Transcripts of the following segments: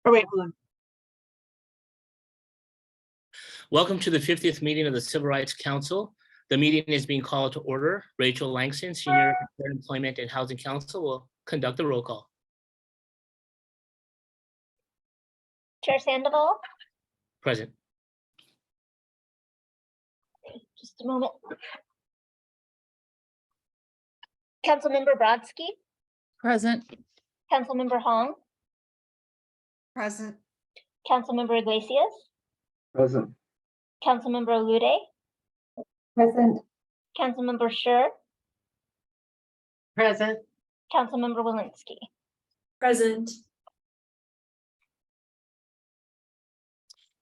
Or wait, hold on. Welcome to the 50th meeting of the Civil Rights Council. The meeting is being called to order. Rachel Langston, Senior Fair Employment and Housing Counsel, will conduct the roll call. Chair Sandoval, Present. just a moment. Councilmember Brodsky, Present. Councilmember Hong, Present. Councilmember Iglesias, Present. Councilmember Olude, Present. Councilmember Scher, Present. Councilmember Walensky. Present.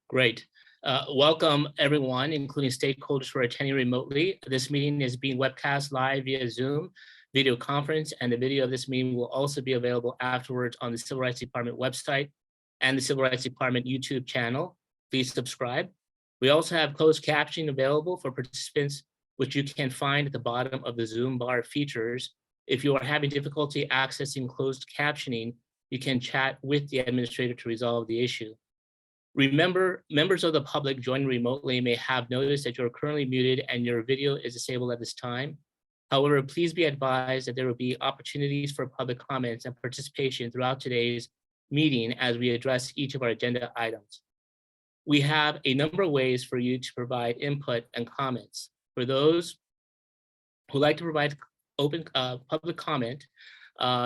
Great. Welcome everyone, including stakeholders who are attending remotely. This meeting is being webcast live via Zoom video conference, and the video of this meeting will also be available afterwards on the Civil Rights Department website and the Civil Rights Department YouTube channel. Please subscribe. We also have closed captioning available for participants, which you can find at the bottom of the Zoom bar features. If you are having difficulty accessing closed captioning, you can chat with the administrator to resolve the issue. Remember, members of the public joining remotely may have noticed that you're currently muted and your video is disabled at this time. However, please be advised that there will be opportunities for public comments and participation throughout today's meeting as we address each of our agenda items. We have a number of ways for you to provide input and comments. For those who like to provide open public comment,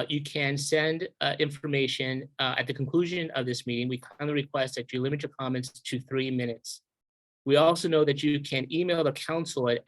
you can send information at the conclusion of this meeting. We kindly request that you limit your comments to 3 minutes. We also know that you can email the council at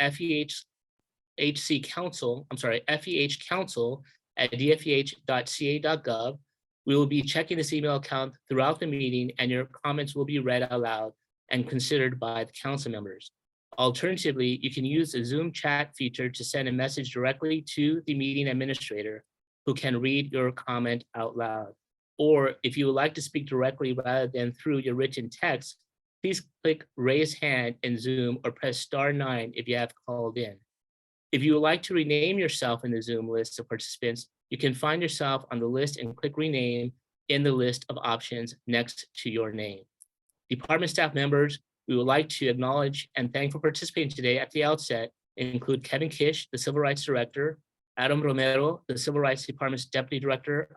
fehcouncil@dfeh.ca.gov. We will be checking this email account throughout the meeting, and your comments will be read aloud and considered by the council members. Alternatively, you can use the Zoom chat feature to send a message directly to the meeting administrator, who can read your comment out loud. Or if you would like to speak directly rather than through your written text, please click raise hand in Zoom or press *9 if you have called in. If you would like to rename yourself in the Zoom list of participants, you can find yourself on the list and click rename in the list of options next to your name. Department staff members, we would like to acknowledge and thank for participating today. At the outset, include Kevin Kish, the Civil Rights Director, Adam Romero, the Civil Rights Department's Deputy Director,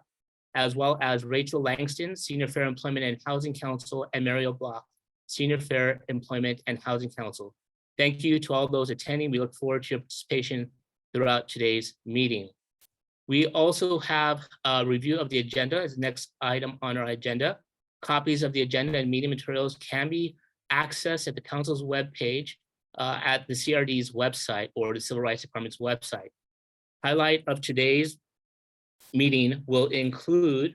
as well as Rachel Langston, Senior Fair Employment and Housing Counsel, and Mario Block, Senior Fair Employment and Housing Counsel. Thank you to all those attending. We look forward to your participation throughout today's meeting. We also have a review of the agenda as the next item on our agenda. Copies of the agenda and meeting materials can be accessed at the council's webpage at the CRD's website or the Civil Rights Department's website. Highlight of today's meeting will include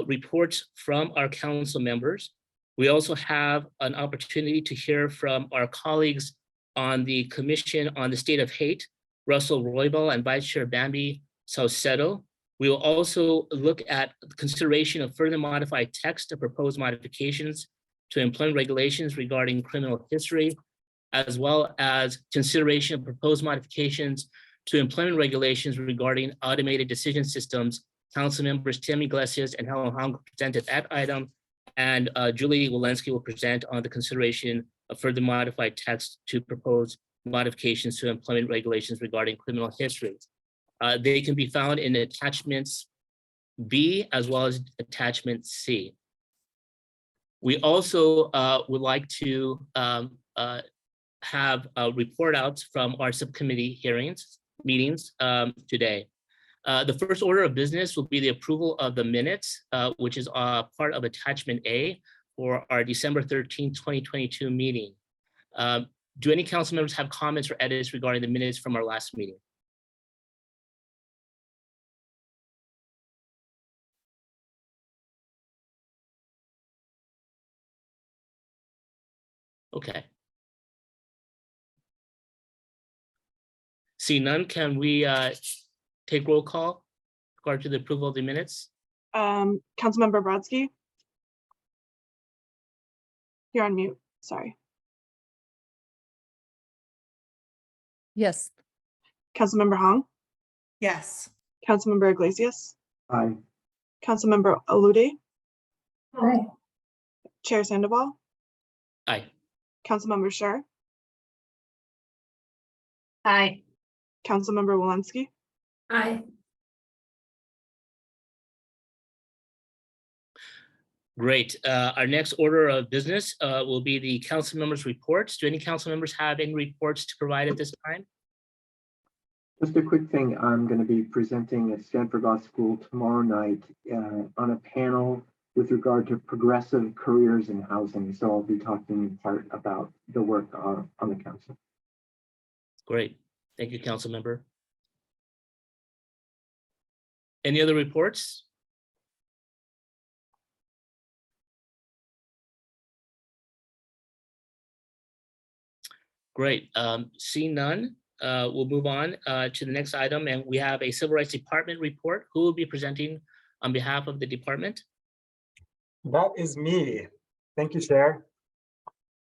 reports from our council members. We also have an opportunity to hear from our colleagues on the Commission on the State of Hate, Russell Roybal and Vice Chair Bambi Saucedo. We will also look at consideration of further modified text of proposed modifications to employment regulations regarding criminal history, as well as consideration of proposed modifications to employment regulations regarding automated decision systems. Council members Tim Iglesias and Helen Hong presented that item, and Julie Walensky will present on the consideration of further modified text to propose modifications to employment regulations regarding criminal history. They can be found in attachments B as well as attachment C. We also would like to have report outs from our subcommittee meetings today. The first order of business will be the approval of the minutes, which is part of attachment A for our December 13, 2022 meeting. Do any council members have comments or edits regarding the minutes from our last meeting? Okay. See none, can we take roll call regard to the approval of the minutes? Councilmember Brodsky. You're on mute, sorry. Yes. Councilmember Hong, Yes. Councilmember Iglesias, Aye. Councilmember Olude, Aye. Chair Sandoval, Aye. Councilmember Scher, Aye. Councilmember Walensky, Aye. Great. Our next order of business will be the council members' reports. Do any council members have any reports to provide at this time? Just a quick thing, I'm going to be presenting at Stanford Law School tomorrow night on a panel with regard to progressive careers in housing. So I'll be talking in part about the work on the council. Great. Thank you, council member. Any other reports? Great. Seeing none, we'll move on to the next item, and we have a Civil Rights Department report. Who will be presenting on behalf of the department? That is me. Thank you, Chair.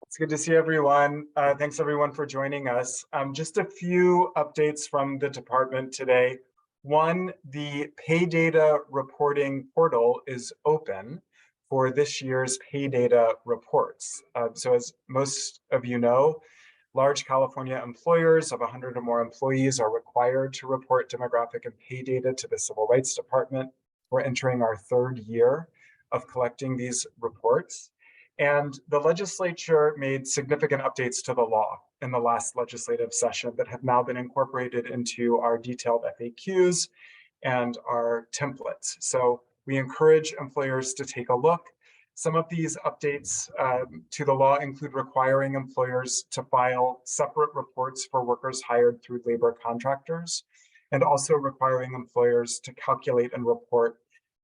It's good to see everyone. Thanks everyone for joining us. Just a few updates from the department today. One, the pay data reporting portal is open for this year's pay data reports. So as most of you know, large California employers of 100 or more employees are required to report demographic and pay data to the Civil Rights Department. We're entering our third year of collecting these reports. And the legislature made significant updates to the law in the last legislative session that have now been incorporated into our detailed FAQs and our templates. So we encourage employers to take a look. Some of these updates to the law include requiring employers to file separate reports for workers hired through labor contractors, and also requiring employers to calculate and report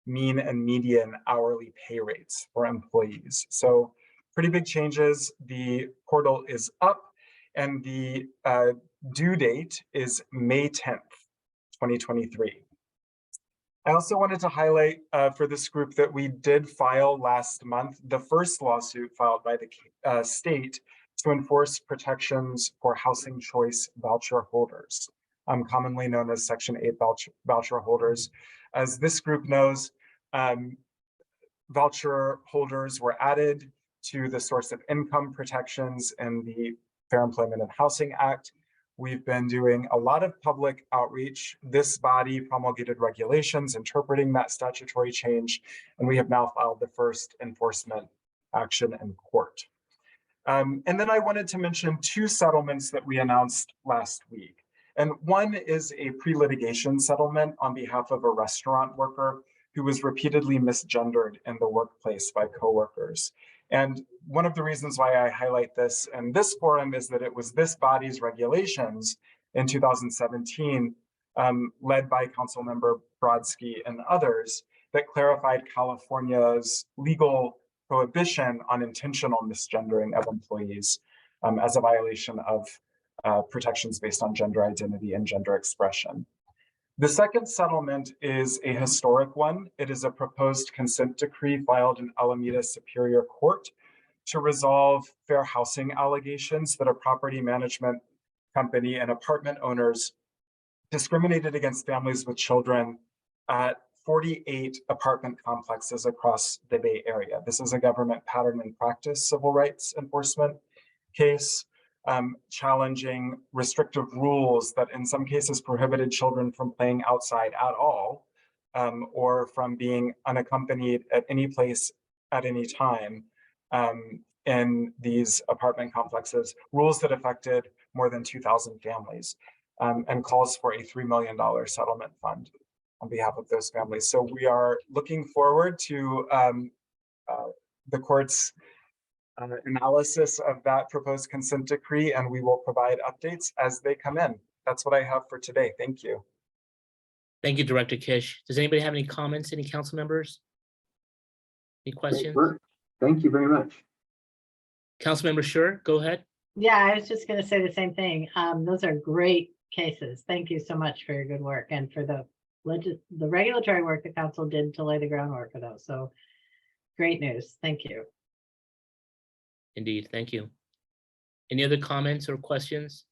mean and median hourly pay rates for employees. So pretty big changes. The portal is up and the due date is May 10th, 2023. I also wanted to highlight for this group that we did file last month the first lawsuit filed by the state to enforce protections for housing choice voucher holders, commonly known as Section 8 voucher holders. As this group knows, voucher holders were added to the source of income protections in the Fair Employment and Housing Act. We've been doing a lot of public outreach. This body promulgated regulations interpreting that statutory change, and we have now filed the first enforcement action in court. And then I wanted to mention two settlements that we announced last week. And one is a pre-litigation settlement on behalf of a restaurant worker who was repeatedly misgendered in the workplace by coworkers. And one of the reasons why I highlight this in this forum is that it was this body's regulations in 2017, led by Councilmember Brodsky and others, that clarified California's legal prohibition on intentional misgendering of employees as a violation of protections based on gender identity and gender expression. The second settlement is a historic one. It is a proposed consent decree filed in Alameda Superior Court to resolve fair housing allegations that a property management company and apartment owners discriminated against families with children at 48 apartment complexes across the Bay Area. This is a government pattern and practice civil rights enforcement case. Challenging restrictive rules that in some cases prohibited children from playing outside at all, or from being unaccompanied at any place at any time in these apartment complexes, rules that affected more than 2,000 families, and calls for a $3 million settlement fund on behalf of those families. So we are looking forward to the court's analysis of that proposed consent decree, and we will provide updates as they come in. That's what I have for today. Thank you. Thank you, Director Kish. Does anybody have any comments? Any council members? Any questions? Thank you very much. Councilmember Scher, go ahead. Yeah, I was just going to say the same thing. Those are great cases. Thank you so much for your good work and for the regulatory work the council did to lay the groundwork for those. So great news. Thank you. Indeed, thank you. Any other comments or questions?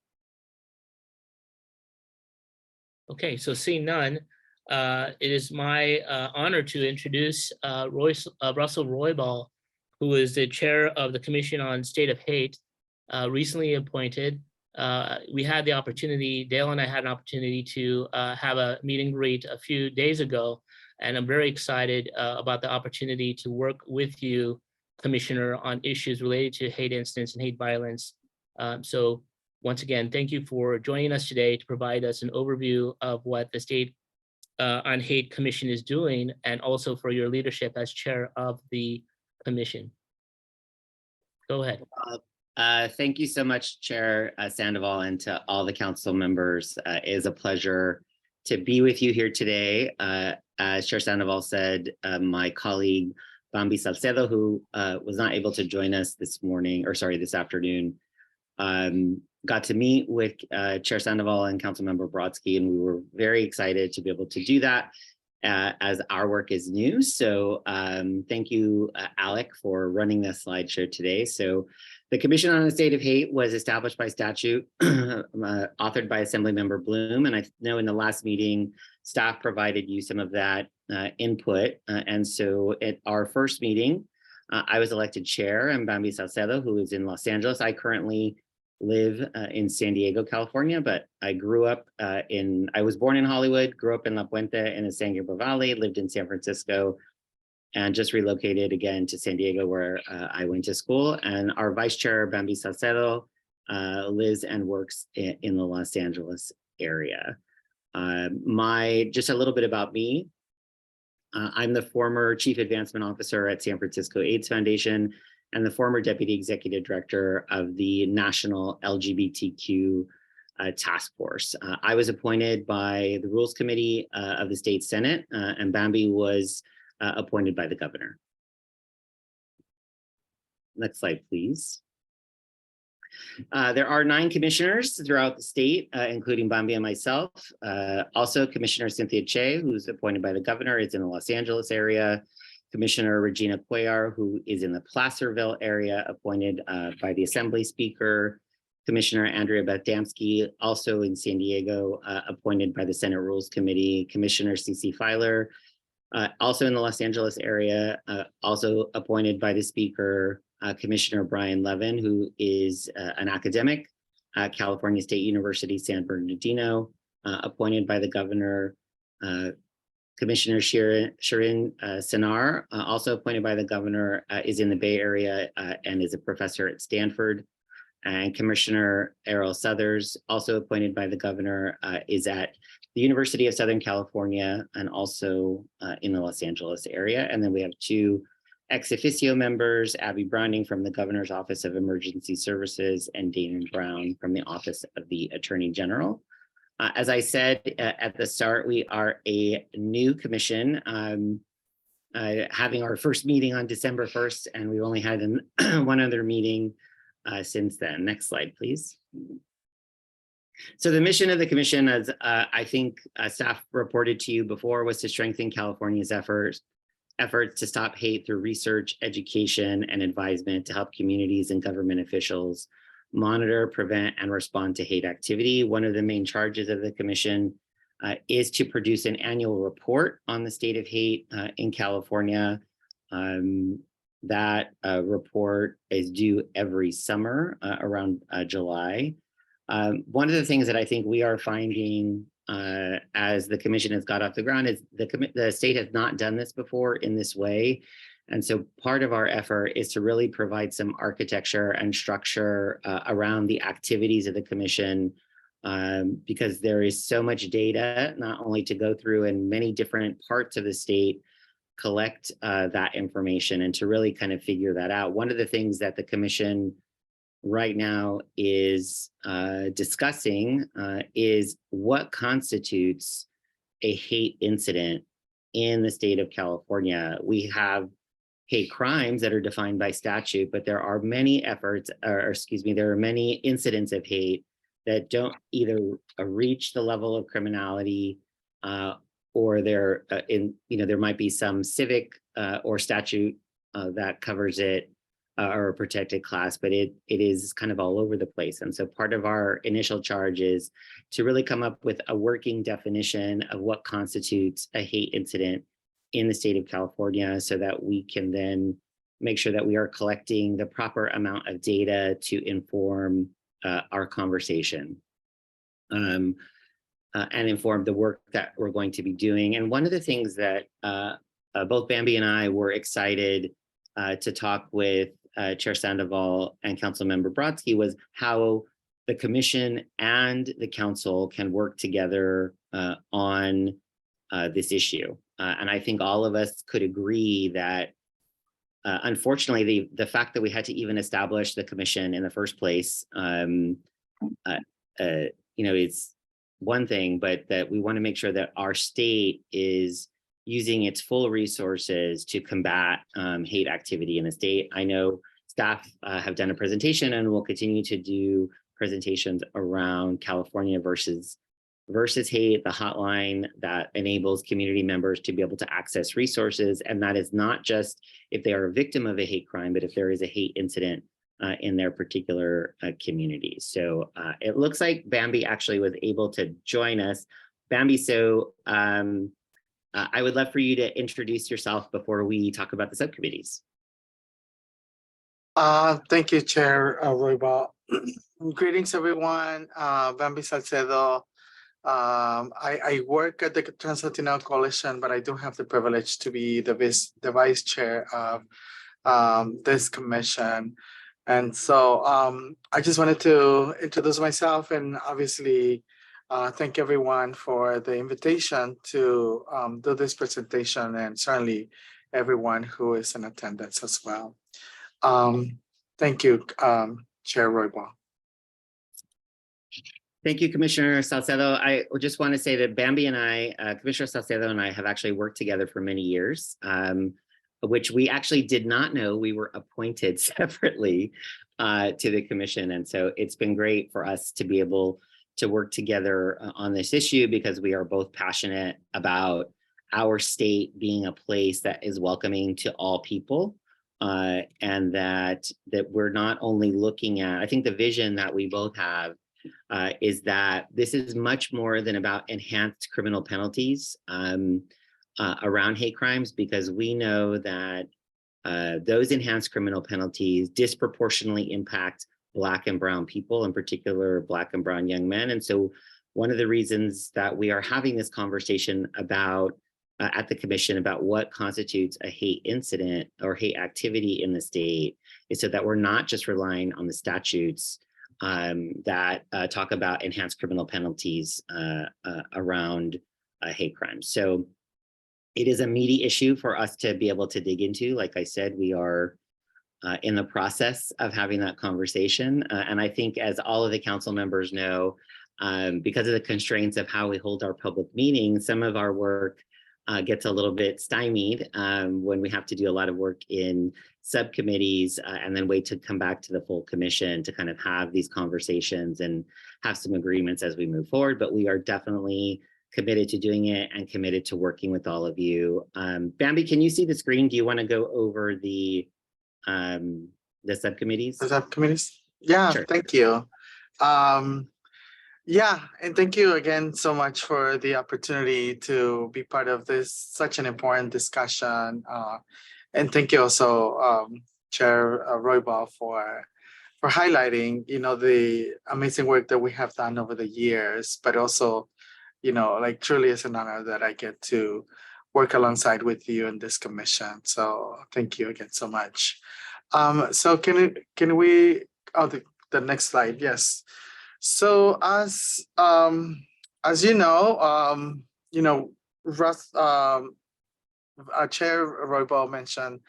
Okay, so seeing none, it is my honor to introduce Russell Roybal, who is the chair of the Commission on State of Hate, recently appointed. We had the opportunity, Dale and I had an opportunity to have a meet and greet a few days ago, and I'm very excited about the opportunity to work with you, Commissioner, on issues related to hate incidents and hate violence. So once again, thank you for joining us today to provide us an overview of what the State on Hate Commission is doing, and also for your leadership as chair of the commission. Go ahead. Thank you so much, Chair Sandoval, and to all the council members. It is a pleasure to be with you here today. As Chair Sandoval said, my colleague Bambi Salcedo, who was not able to join us this afternoon, got to meet with Chair Sandoval and Councilmember Brodsky, and we were very excited to be able to do that as our work is new. So thank you, Alec, for running this slideshow today. So the Commission on the State of Hate was established by statute, authored by Assemblymember Bloom, and I know in the last meeting, staff provided you some of that input. And so at our first meeting, I was elected chair. I'm Bambi Salcedo, who is in Los Angeles. I currently live in San Diego, California, but I grew up I was born in Hollywood, grew up in La Puente in the San Gabriel Valley, lived in San Francisco, and just relocated again to San Diego, where I went to school. And our vice chair, Bambi Salcedo, lives and works in the Los Angeles area. Just a little bit about me. I'm the former Chief Advancement Officer at San Francisco AIDS Foundation and the former Deputy Executive Director of the National LGBTQ Task Force. I was appointed by the Rules Committee of the State Senate, and Bambi was appointed by the governor. Next slide, please. There are 9 commissioners throughout the state, including Bambi and myself. Also, Commissioner Cynthia Che, who's appointed by the governor, is in the Los Angeles area. Commissioner Regina Cuellar, who is in the Placerville area, appointed by the Assembly Speaker. Commissioner Andrea Beth Damsky, also in San Diego, appointed by the Senate Rules Committee. Commissioner CeCe Filer, also in the Los Angeles area, also appointed by the Speaker. Commissioner Brian Levin, who is an academic at California State University, San Bernardino, appointed by the governor. Commissioner Shirin Sanar, also appointed by the governor, is in the Bay Area and is a professor at Stanford. And Commissioner Errol Southers, also appointed by the governor, is at the University of Southern California and also in the Los Angeles area. And then we have 2 ex officio members, Abby Browning from the Governor's Office of Emergency Services and Damon Brown from the Office of the Attorney General. As I said at the start, we are a new commission, having our first meeting on December 1st, and we've only had one other meeting since then. Next slide, please. So the mission of the commission, as I think staff reported to you before, was to strengthen California's efforts to stop hate through research, education, and advisement to help communities and government officials monitor, prevent, and respond to hate activity. One of the main charges of the commission is to produce an annual report on the state of hate in California. That report is due every summer around July. One of the things that I think we are finding as the commission has got off the ground is the state has not done this before in this way. And so part of our effort is to really provide some architecture and structure around the activities of the commission, because there is so much data, not only to go through in many different parts of the state, collect that information and to really kind of figure that out. One of the things that the commission right now is discussing is what constitutes a hate incident in the state of California. We have hate crimes that are defined by statute, but there are many there are many incidents of hate that don't either reach the level of criminality or there might be some civic or statute that covers it or a protected class, but it is kind of all over the place. And so part of our initial charge is to really come up with a working definition of what constitutes a hate incident in the state of California, so that we can then make sure that we are collecting the proper amount of data to inform our conversation and inform the work that we're going to be doing. And one of the things that both Bambi and I were excited to talk with Chair Sandoval and Councilmember Brodsky was how the commission and the council can work together on this issue. And I think all of us could agree that unfortunately, the fact that we had to even establish the commission in the first place, it's one thing, but that we want to make sure that our state is using its full resources to combat hate activity in the state. I know staff have done a presentation and will continue to do presentations around California versus hate, the hotline that enables community members to be able to access resources. And that is not just if they are a victim of a hate crime, but if there is a hate incident in their particular community. So it looks like Bambi actually was able to join us. Bambi, so I would love for you to introduce yourself before we talk about the subcommittees. Thank you, Chair Roybal. Greetings, everyone. Bambi Salcedo. I work at the Translatino Coalition, but I do have the privilege to be the vice chair of this commission. And so I just wanted to introduce myself and obviously thank everyone for the invitation to do this presentation, and certainly everyone who is in attendance as well. Thank you, Chair Roybal. Thank you, Commissioner Salcedo. I just want to say that Bambi and I, Commissioner Salcedo and I have actually worked together for many years, which we actually did not know we were appointed separately to the commission. And so it's been great for us to be able to work together on this issue because we are both passionate about our state being a place that is welcoming to all people. And that we're not only looking at, I think the vision that we both have is that this is much more than about enhanced criminal penalties around hate crimes, because we know that those enhanced criminal penalties disproportionately impact Black and Brown people, in particular Black and Brown young men. And so one of the reasons that we are having this conversation about at the commission about what constitutes a hate incident or hate activity in the state is so that we're not just relying on the statutes that talk about enhanced criminal penalties around hate crimes. So it is a meaty issue for us to be able to dig into. Like I said, we are in the process of having that conversation. And I think, as all of the council members know, because of the constraints of how we hold our public meetings, some of our work gets a little bit stymied when we have to do a lot of work in subcommittees and then wait to come back to the full commission to kind of have these conversations and have some agreements as we move forward. But we are definitely committed to doing it and committed to working with all of you. Bambi, can you see the screen? Do you want to go over the subcommittees? The subcommittees? Yeah, Sure. Thank you. Yeah, and thank you again so much for the opportunity to be part of this, such an important discussion. And thank you also, Chair Roybal, for highlighting, the amazing work that we have done over the years, but also, like truly it's an honor that I get to work alongside with you in this commission. So thank you again so much. So can we, the next slide, yes. So as you know, Russ, Chair Roybal mentioned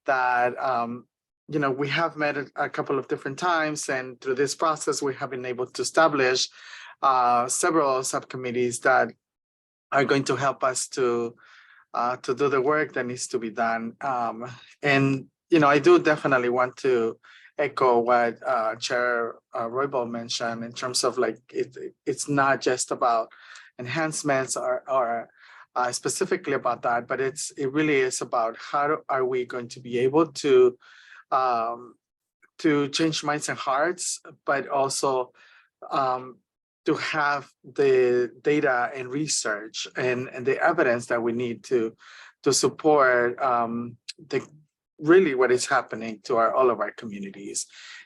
that we have met a couple of different times, and through this process, we have been able to establish several subcommittees that are going to help us to do the work that needs to be done. And I do definitely want to echo what Chair Roybal mentioned in terms of like it's not just about enhancements or specifically about that, but it really is about how are we going to be able to change minds and hearts, but also to have the data and research and the evidence that we need to support really what is happening to all of our communities.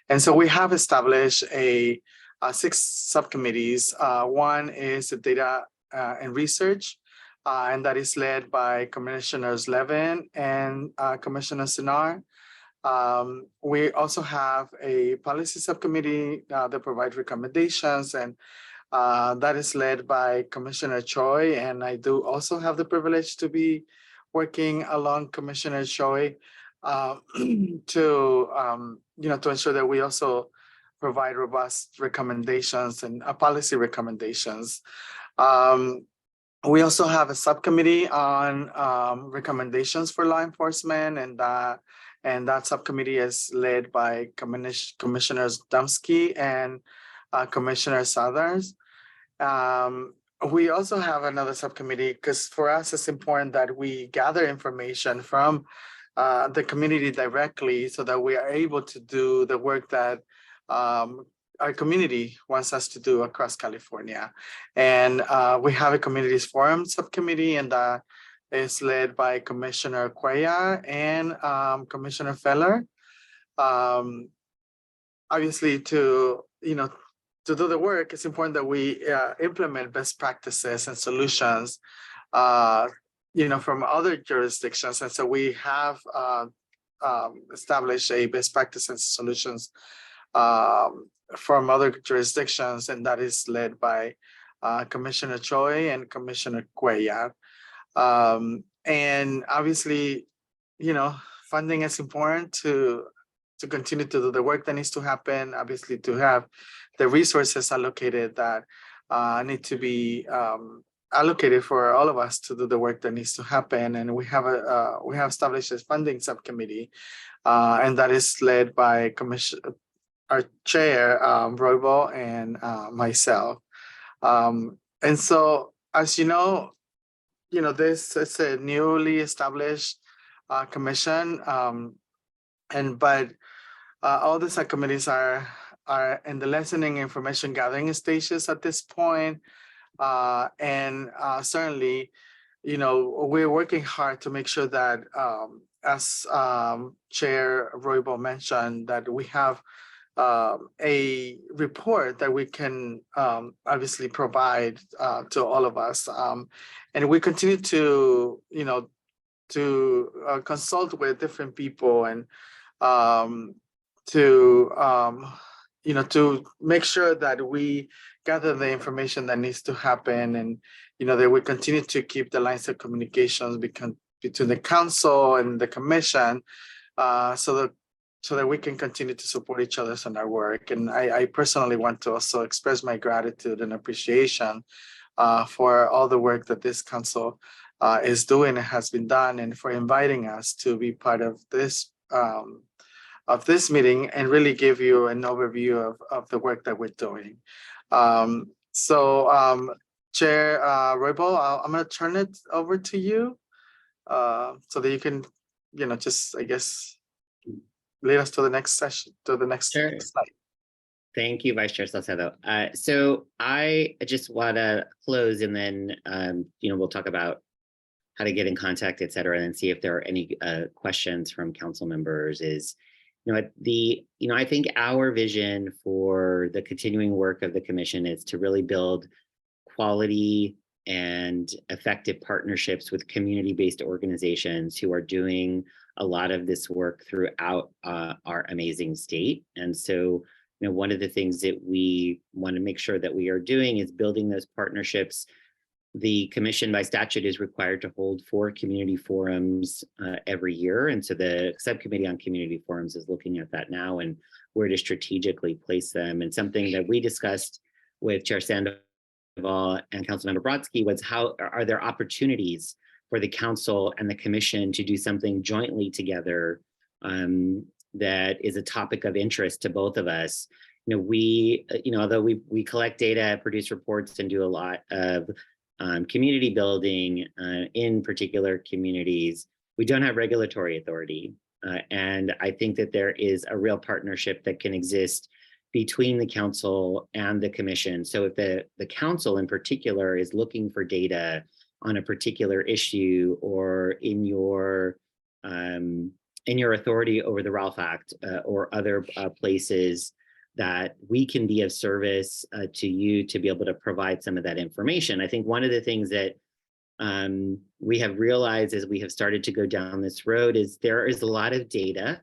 And so we have established 6 subcommittees. One is the data and research, and that is led by Commissioners Levin and Commissioner Sinar. We also have a policy subcommittee that provides recommendations, and that is led by Commissioner Choi. And I do also have the privilege to be working along Commissioner Choi to ensure that we also provide robust recommendations and policy recommendations. We also have a subcommittee on recommendations for law enforcement, and that subcommittee is led by Commissioners Dumsky and Commissioner Southers. We also have another subcommittee because for us it's important that we gather information from the community directly so that we are able to do the work that our community wants us to do across California. And we have a communities forum subcommittee, and that is led by Commissioner Cuellar and Commissioner Feller. Obviously, to do the work, it's important that we implement best practices and solutions, from other jurisdictions. And so we have established a best practices and solutions from other jurisdictions, and that is led by Commissioner Choi and Commissioner Cuellar. And obviously, funding is important to continue to do the work that needs to happen, obviously to have the resources allocated that need to be allocated for all of us to do the work that needs to happen. And we have established a funding subcommittee, and that is led by our chair, Roybal, and myself. And so, as this is a newly established commission, but all the subcommittees are in the listening information gathering stages at this point. And certainly, we're working hard to make sure that, as Chair Roybal mentioned, that we have a report that we can obviously provide to all of us. And we continue to, consult with different people and to make sure that we gather the information that needs to happen, and that we continue to keep the lines of communications between the council and the commission, so that we can continue to support each other in our work. And I personally want to also express my gratitude and appreciation for all the work that this council is doing and has been done, and for inviting us to be part of this meeting and really give you an overview of the work that we're doing. Chair Roybal, I'm going to turn it over to you so that you can, just, I guess, lead us to the next session, to the next Sure. slide. Thank you, Vice Chair Salcedo. So I just want to close, and then we'll talk about how to get in contact, et cetera, and see if there are any questions from council members. I think our vision for the continuing work of the commission is to really build quality and effective partnerships with community-based organizations who are doing a lot of this work throughout our amazing state. And so, one of the things that we want to make sure that we are doing is building those partnerships. The commission by statute is required to hold 4 community forums every year. And so the subcommittee on community forums is looking at that now and where to strategically place them. And something that we discussed with Chair Sandoval and Councilmember Brodsky was how are there opportunities for the council and the commission to do something jointly together that is a topic of interest to both of us. Although we collect data, produce reports, and do a lot of community building in particular communities, we don't have regulatory authority. And I think that there is a real partnership that can exist between the council and the commission. So if the council in particular is looking for data on a particular issue, or in your in your authority over the Ralph Act or other places that we can be of service to you to be able to provide some of that information. I think one of the things that we have realized as we have started to go down this road is there is a lot of data.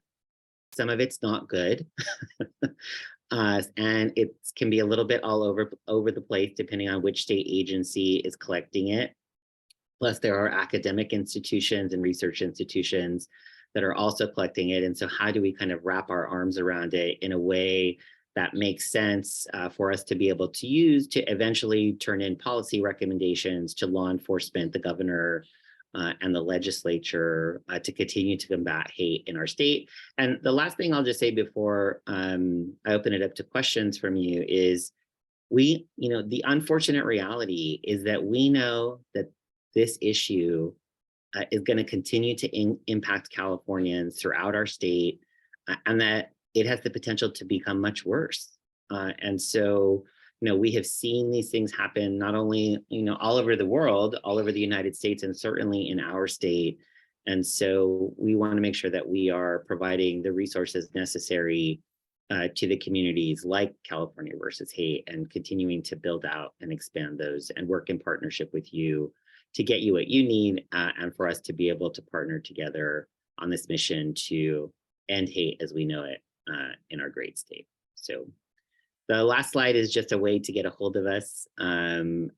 Some of it's not good. And it can be a little bit all over the place depending on which state agency is collecting it. Plus there are academic institutions and research institutions that are also collecting it. And so how do we kind of wrap our arms around it in a way that makes sense for us to be able to use to eventually turn in policy recommendations to law enforcement, the governor, and the legislature to continue to combat hate in our state. And the last thing I'll just say before I open it up to questions from you is the unfortunate reality is that we know that this issue is going to continue to impact Californians throughout our state, and that it has the potential to become much worse. And so, we have seen these things happen not only, all over the world, all over the United States, and certainly in our state. And so we want to make sure that we are providing the resources necessary to the communities like California versus Hate, and continuing to build out and expand those and work in partnership with you to get you what you need and for us to be able to partner together on this mission to end hate as we know it in our great state. So the last slide is just a way to get a hold of us. And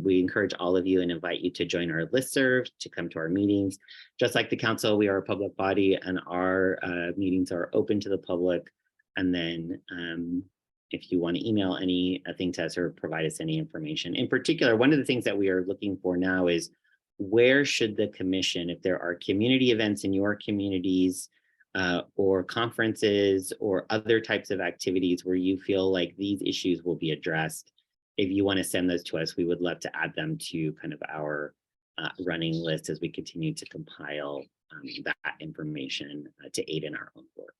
we encourage all of you and invite you to join our listserv, to come to our meetings. Just like the council, we are a public body and our meetings are open to the public. And then if you want to email anything to us or provide us any information. In particular, one of the things that we are looking for now is where should the commission, if there are community events in your communities, or conferences or other types of activities where you feel like these issues will be addressed, if you want to send those to us, we would love to add them to kind of our running list as we continue to compile that information to aid in our own work.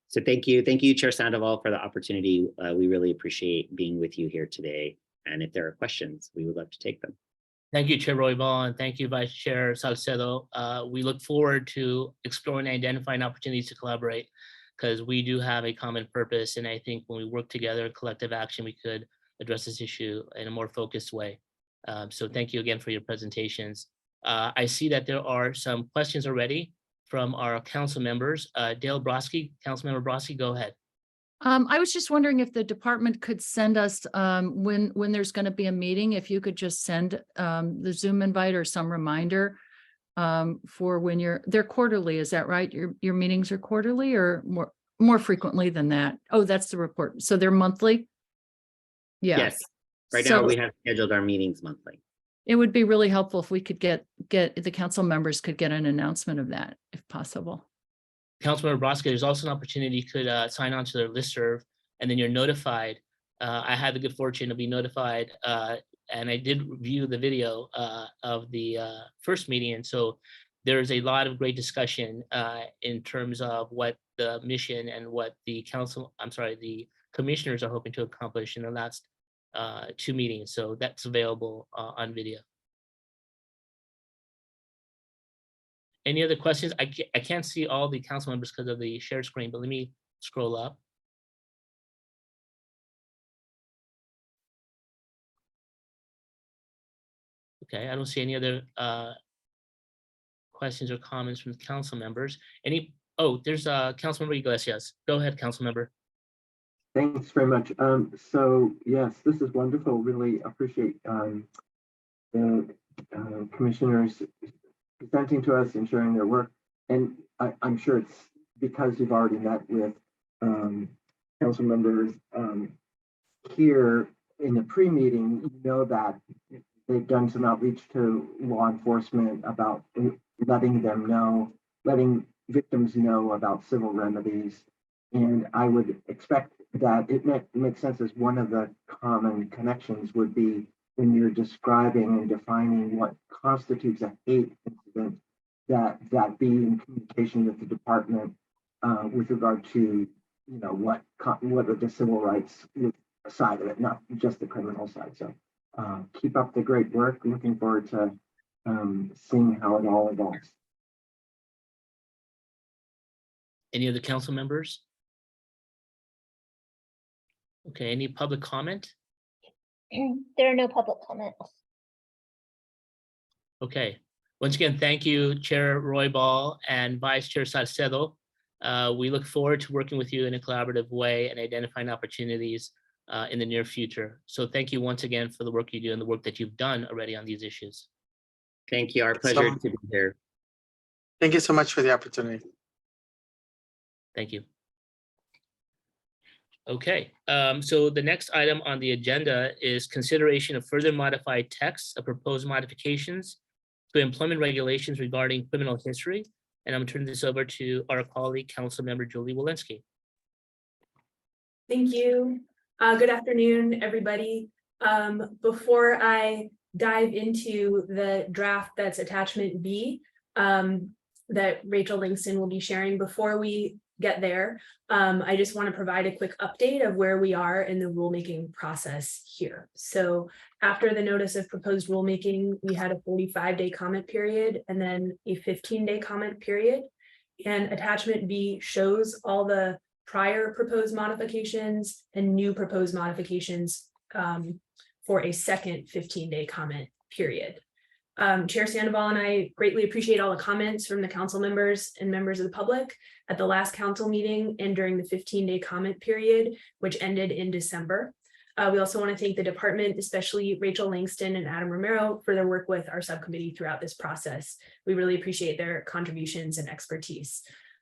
So thank you. Thank you, Chair Sandoval, for the opportunity. We really appreciate being with you here today. And if there are questions, we would love to take them. Thank you, Chair Roybal, and thank you, Vice Chair Salcedo. We look forward to exploring and identifying opportunities to collaborate, because we do have a common purpose. And I think when we work together in collective action, we could address this issue in a more focused way. So thank you again for your presentations. I see that there are some questions already from our council members. Dale Brodsky, Councilmember Brodsky, go ahead. I was just wondering if the department could send us when there's going to be a meeting, if you could just send the Zoom invite or some reminder for when they're quarterly. Is that right? Your meetings are quarterly or more frequently than that? Oh, that's the report. So they're monthly? Yeah. Yes. Right now we have scheduled our meetings monthly. It would be really helpful if we could get the council members could get an announcement of that if possible. Councilmember Brodsky, there's also an opportunity you could sign on to their listserv, and then you're notified. I had the good fortune to be notified, and I did view the video of the first meeting. And so there's a lot of great discussion in terms of what the mission and what the the commissioners are hoping to accomplish in the last 2 meetings. So that's available on video. Any other questions? I can't see all the council members because of the shared screen, but let me scroll up. Okay, I don't see any other questions or comments from the council members. There's Councilmember Iglesias. Go ahead, council member. Thanks very much. So yes, this is wonderful. Really appreciate the commissioners presenting to us and sharing their work. And I'm sure it's because you've already met with council members here in the pre-meeting, you know that they've done some outreach to law enforcement about letting victims know about civil remedies. And I would expect that it makes sense as one of the common connections would be when you're describing and defining what constitutes a hate incident, that be in communication with the department with regard to what are the civil rights side of it, not just the criminal side. So keep up the great work. Looking forward to seeing how it all evolves. Any other council members? Okay, any public comment? There are no public comments. Okay, once again, thank you, Chair Roybal and Vice Chair Salcedo. We look forward to working with you in a collaborative way and identifying opportunities in the near future. So thank you once again for the work you do and the work that you've done already on these issues. Thank you. Our pleasure to be here. Thank you so much for the opportunity. Thank you. Okay, so the next item on the agenda is consideration of further modified text of proposed modifications to employment regulations regarding criminal history. And I'm turning this over to our colleague, Councilmember Julie Walensky. Thank you. Good afternoon, everybody. Before I dive into the draft that's attachment B that Rachel Langston will be sharing, before we get there, I just want to provide a quick update of where we are in the rulemaking process here. So after the notice of proposed rulemaking, we had a 45-day comment period and then a 15-day comment period. And attachment B shows all the prior proposed modifications and new proposed modifications for a second 15-day comment period. Chair Sandoval and I greatly appreciate all the comments from the council members and members of the public at the last council meeting and during the 15-day comment period, which ended in December. We also want to thank the department, especially Rachel Langston and Adam Romero, for their work with our subcommittee throughout this process. We really appreciate their contributions and expertise.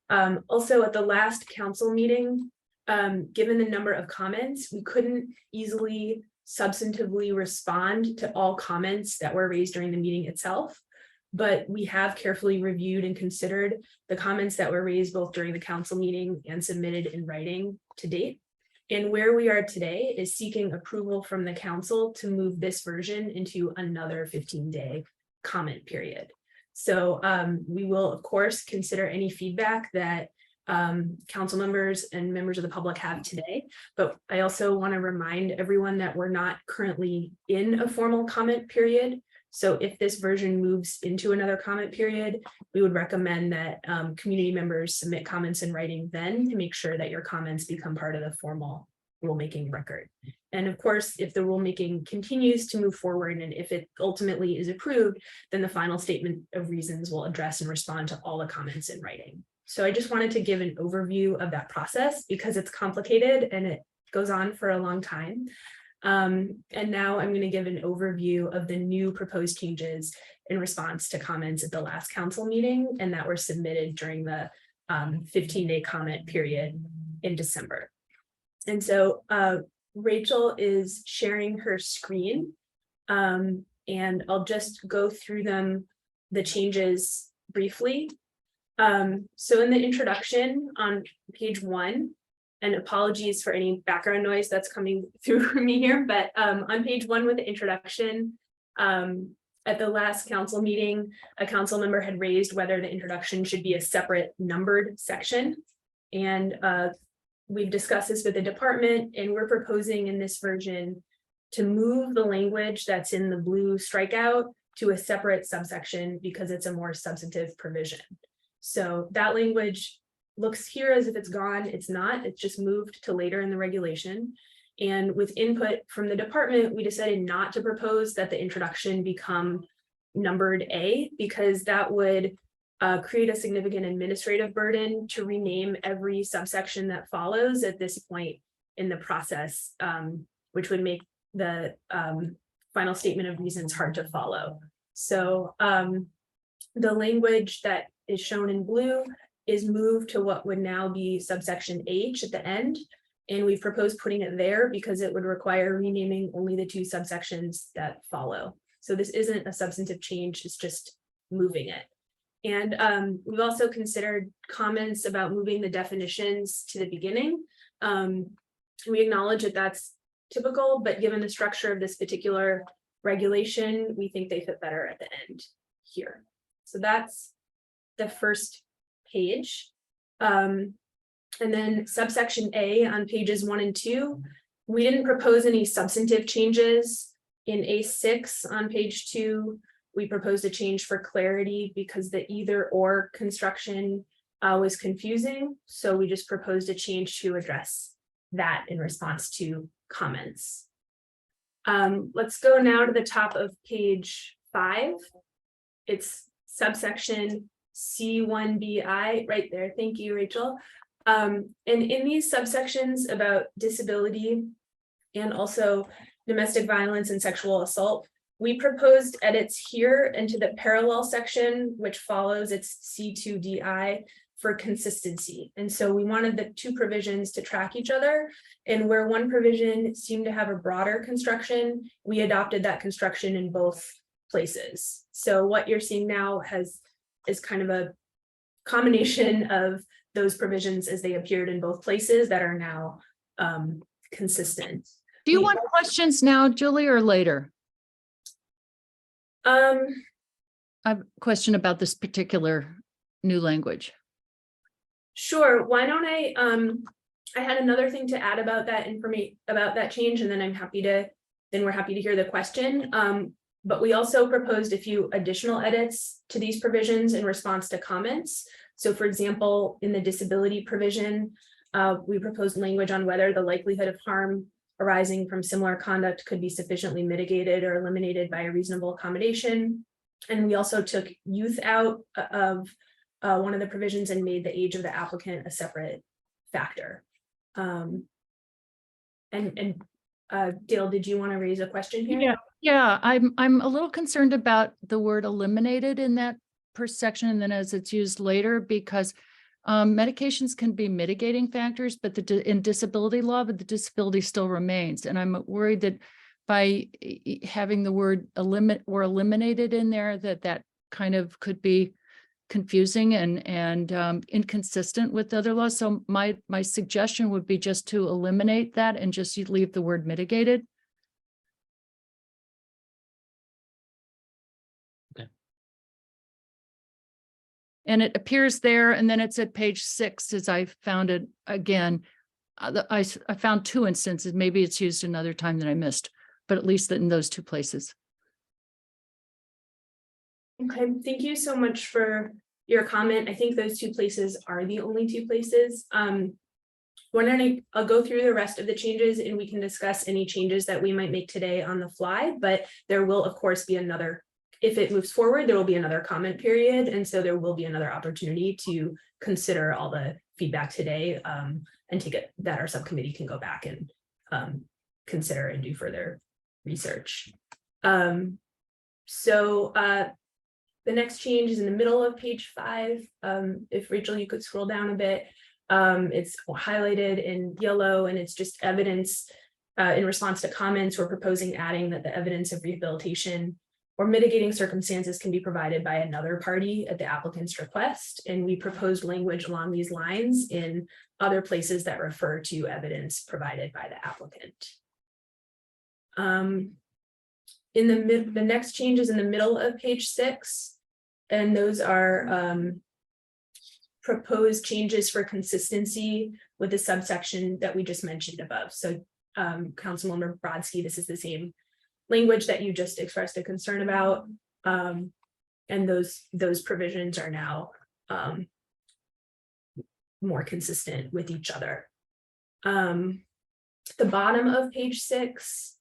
Also, at the last council meeting, given the number of comments, we couldn't easily substantively respond to all comments that were raised during the meeting itself, but we have carefully reviewed and considered the comments that were raised both during the council meeting and submitted in writing to date. And where we are today is seeking approval from the council to move this version into another 15-day comment period. So we will, of course, consider any feedback that council members and members of the public have today. But I also want to remind everyone that we're not currently in a formal comment period. So if this version moves into another comment period, we would recommend that community members submit comments in writing then to make sure that your comments become part of the formal rulemaking record. And of course, if the rulemaking continues to move forward and if it ultimately is approved, then the final statement of reasons will address and respond to all the comments in writing. So I just wanted to give an overview of that process because it's complicated and it goes on for a long time. And now I'm going to give an overview of the new proposed changes in response to comments at the last council meeting and that were submitted during the 15-day comment period in December. And so Rachel is sharing her screen and I'll just go through the changes briefly. So in the introduction on page 1, and apologies for any background noise that's coming through for me here, but on page 1 with the introduction, at the last council meeting, a council member had raised whether the introduction should be a separate numbered section. And we've discussed this with the department, and we're proposing in this version to move the language that's in the blue strikeout to a separate subsection because it's a more substantive provision. So that language looks here as if it's gone. It's not, it's just moved to later in the regulation. And with input from the department, we decided not to propose that the introduction become numbered A because that would create a significant administrative burden to rename every subsection that follows at this point in the process, which would make the final statement of reasons hard to follow. So the language that is shown in blue is moved to what would now be subsection H at the end. And we've proposed putting it there because it would require renaming only the 2 subsections that follow. So this isn't a substantive change, it's just moving it. And we've also considered comments about moving the definitions to the beginning. We acknowledge that that's typical, but given the structure of this particular regulation, we think they fit better at the end here. So that's the first page. And then subsection A on pages 1 and 2, we didn't propose any substantive changes. In A6 on page 2, we proposed a change for clarity because the either or construction was confusing. So we just proposed a change to address that in response to comments. Let's go now to the top of page 5. It's subsection C1BI right there. Thank you, Rachel. And in these subsections about disability and also domestic violence and sexual assault, we proposed edits here into the parallel section, which follows its C2DI for consistency. And so we wanted the two provisions to track each other. And where one provision seemed to have a broader construction, we adopted that construction in both places. So what you're seeing now is kind of a combination of those provisions as they appeared in both places that are now consistent. Do you want questions now, Julie, or later? I have a question about this particular new language. Sure. Why don't I had another thing to add about that information, about that change, and then we're happy to hear the question. But we also proposed a few additional edits to these provisions in response to comments. So for example, in the disability provision, we proposed language on whether the likelihood of harm arising from similar conduct could be sufficiently mitigated or eliminated by a reasonable accommodation. And we also took youth out of one of the provisions and made the age of the applicant a separate factor. Dale, did you want to raise a question here? Yeah, I'm a little concerned about the word eliminated in that per section and then as it's used later, because medications can be mitigating factors, but in disability law, but the disability still remains. And I'm worried that by having the word eliminated in there, that kind of could be confusing and inconsistent with other laws. So my suggestion would be just to eliminate that and just leave the word mitigated. Okay. And it appears there, and then it's at page 6 as I found it again. I found 2 instances. Maybe it's used another time that I missed, but at least in those 2 places. Okay, thank you so much for your comment. I think those 2 places are the only 2 places. I'll go through the rest of the changes and we can discuss any changes that we might make today on the fly, but there will of course be another, if it moves forward, there will be another comment period. And so there will be another opportunity to consider all the feedback today and take it that our subcommittee can go back and consider and do further research. The next change is in the middle of page 5. If Rachel, you could scroll down a bit. It's highlighted in yellow and it's just evidence in response to comments. We're proposing adding that the evidence of rehabilitation or mitigating circumstances can be provided by another party at the applicant's request. And we proposed language along these lines in other places that refer to evidence provided by the applicant. The next change is in the middle of page 6, and those are proposed changes for consistency with the subsection that we just mentioned above. So Councilmember Brodsky, this is the same language that you just expressed a concern about. And those provisions are now more consistent with each other. The bottom of page 6,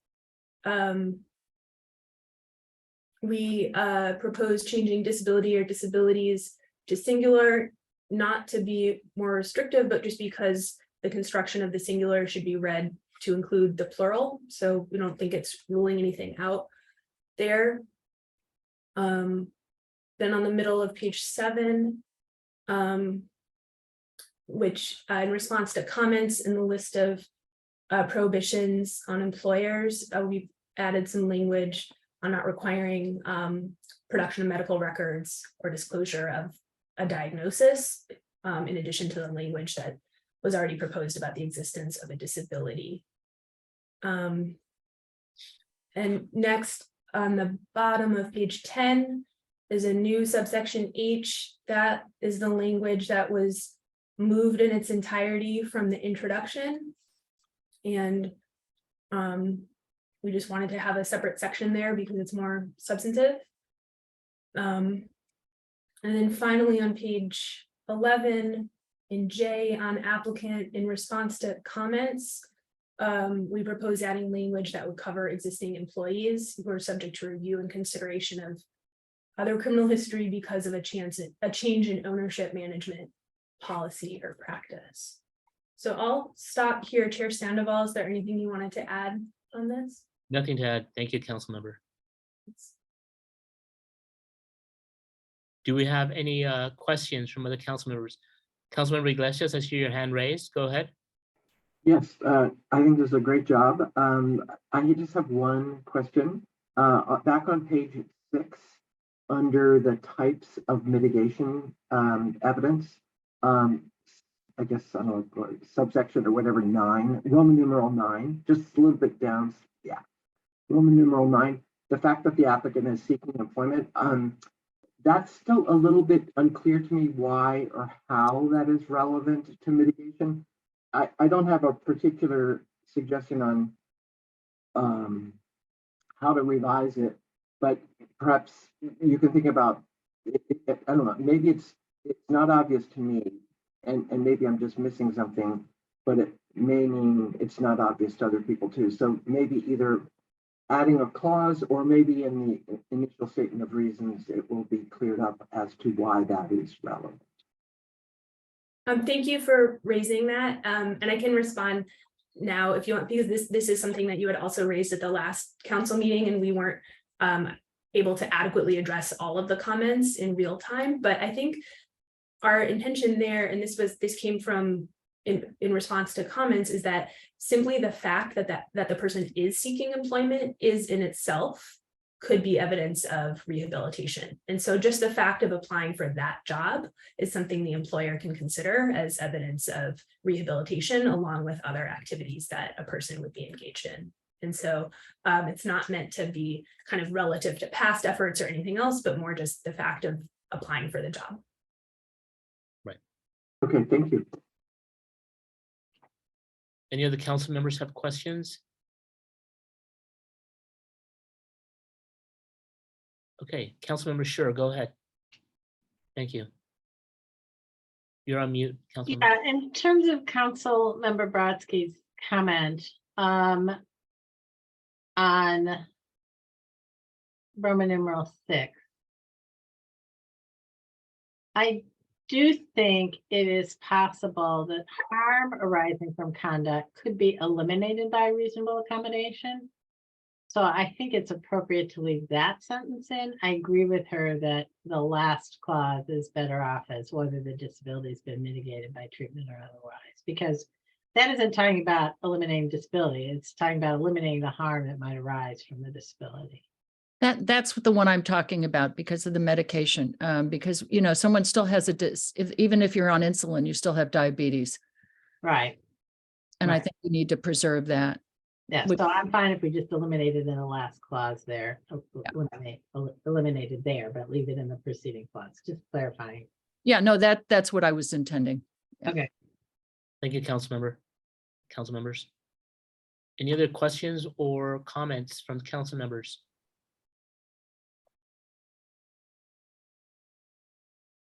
we propose changing disability or disabilities to singular, not to be more restrictive, but just because the construction of the singular should be read to include the plural. So we don't think it's ruling anything out there. Then on the middle of page 7, which in response to comments in the list of prohibitions on employers, we added some language on not requiring production of medical records or disclosure of a diagnosis, in addition to the language that was already proposed about the existence of a disability. And next, on the bottom of page 10, is a new subsection H. That is the language that was moved in its entirety from the introduction. And we just wanted to have a separate section there because it's more substantive. And then finally on page 11 in J on applicant in response to comments. We propose adding language that would cover existing employees who are subject to review and consideration of other criminal history because of a change in ownership, management, policy, or practice. So I'll stop here. Chair Sandoval, is there anything you wanted to add on this? Nothing to add. Thank you, council member. Do we have any questions from other council members? Councilmember Iglesias, I see your hand raised. Go ahead. Yes, I think this is a great job. I just have one question. Back on page 6, under the types of mitigation evidence, I guess, I don't know, subsection or whatever, 9, Roman numeral 9, just a little bit down. Yeah, Roman numeral 9, the fact that the applicant is seeking employment, that's still a little bit unclear to me why or how that is relevant to mitigation. I don't have a particular suggestion on how to revise it, but perhaps you can think about, I don't know, maybe it's not obvious to me, and maybe I'm just missing something, but it may mean it's not obvious to other people too. So maybe either adding a clause, or maybe in the initial statement of reasons, it will be cleared up as to why that is relevant. Thank you for raising that. And I can respond now if you want, because this is something that you had also raised at the last council meeting, and we weren't able to adequately address all of the comments in real time. But I think our intention there, and this came from in response to comments, is that simply the fact that the person is seeking employment is in itself could be evidence of rehabilitation. And so just the fact of applying for that job is something the employer can consider as evidence of rehabilitation, along with other activities that a person would be engaged in. And so it's not meant to be kind of relative to past efforts or anything else, but more just the fact of applying for the job. Right. Okay, thank you. Any other council members have questions? Okay, Councilmember Sure, go ahead. Thank you. You're on mute, Councilmember. Yeah, in terms of Council Member Brodsky's comment on Roman numeral 6, I do think it is possible that harm arising from conduct could be eliminated by reasonable accommodation. So I think it's appropriate to leave that sentence in. I agree with her that the last clause is better off as whether the disability has been mitigated by treatment or otherwise, because that isn't talking about eliminating disability. It's talking about eliminating the harm that might arise from the disability. That's the one I'm talking about because of the medication. Because, you know, someone still has even if you're on insulin, you still have diabetes. Right. And Right. I think we need to preserve that. Yeah, so I'm fine if we just eliminate it in the last clause there, eliminate it there, but leave it in the preceding clause, just clarifying. Yeah, no, that's what I was intending. Okay. Thank you, Councilmember. Council members. Any other questions or comments from the council members?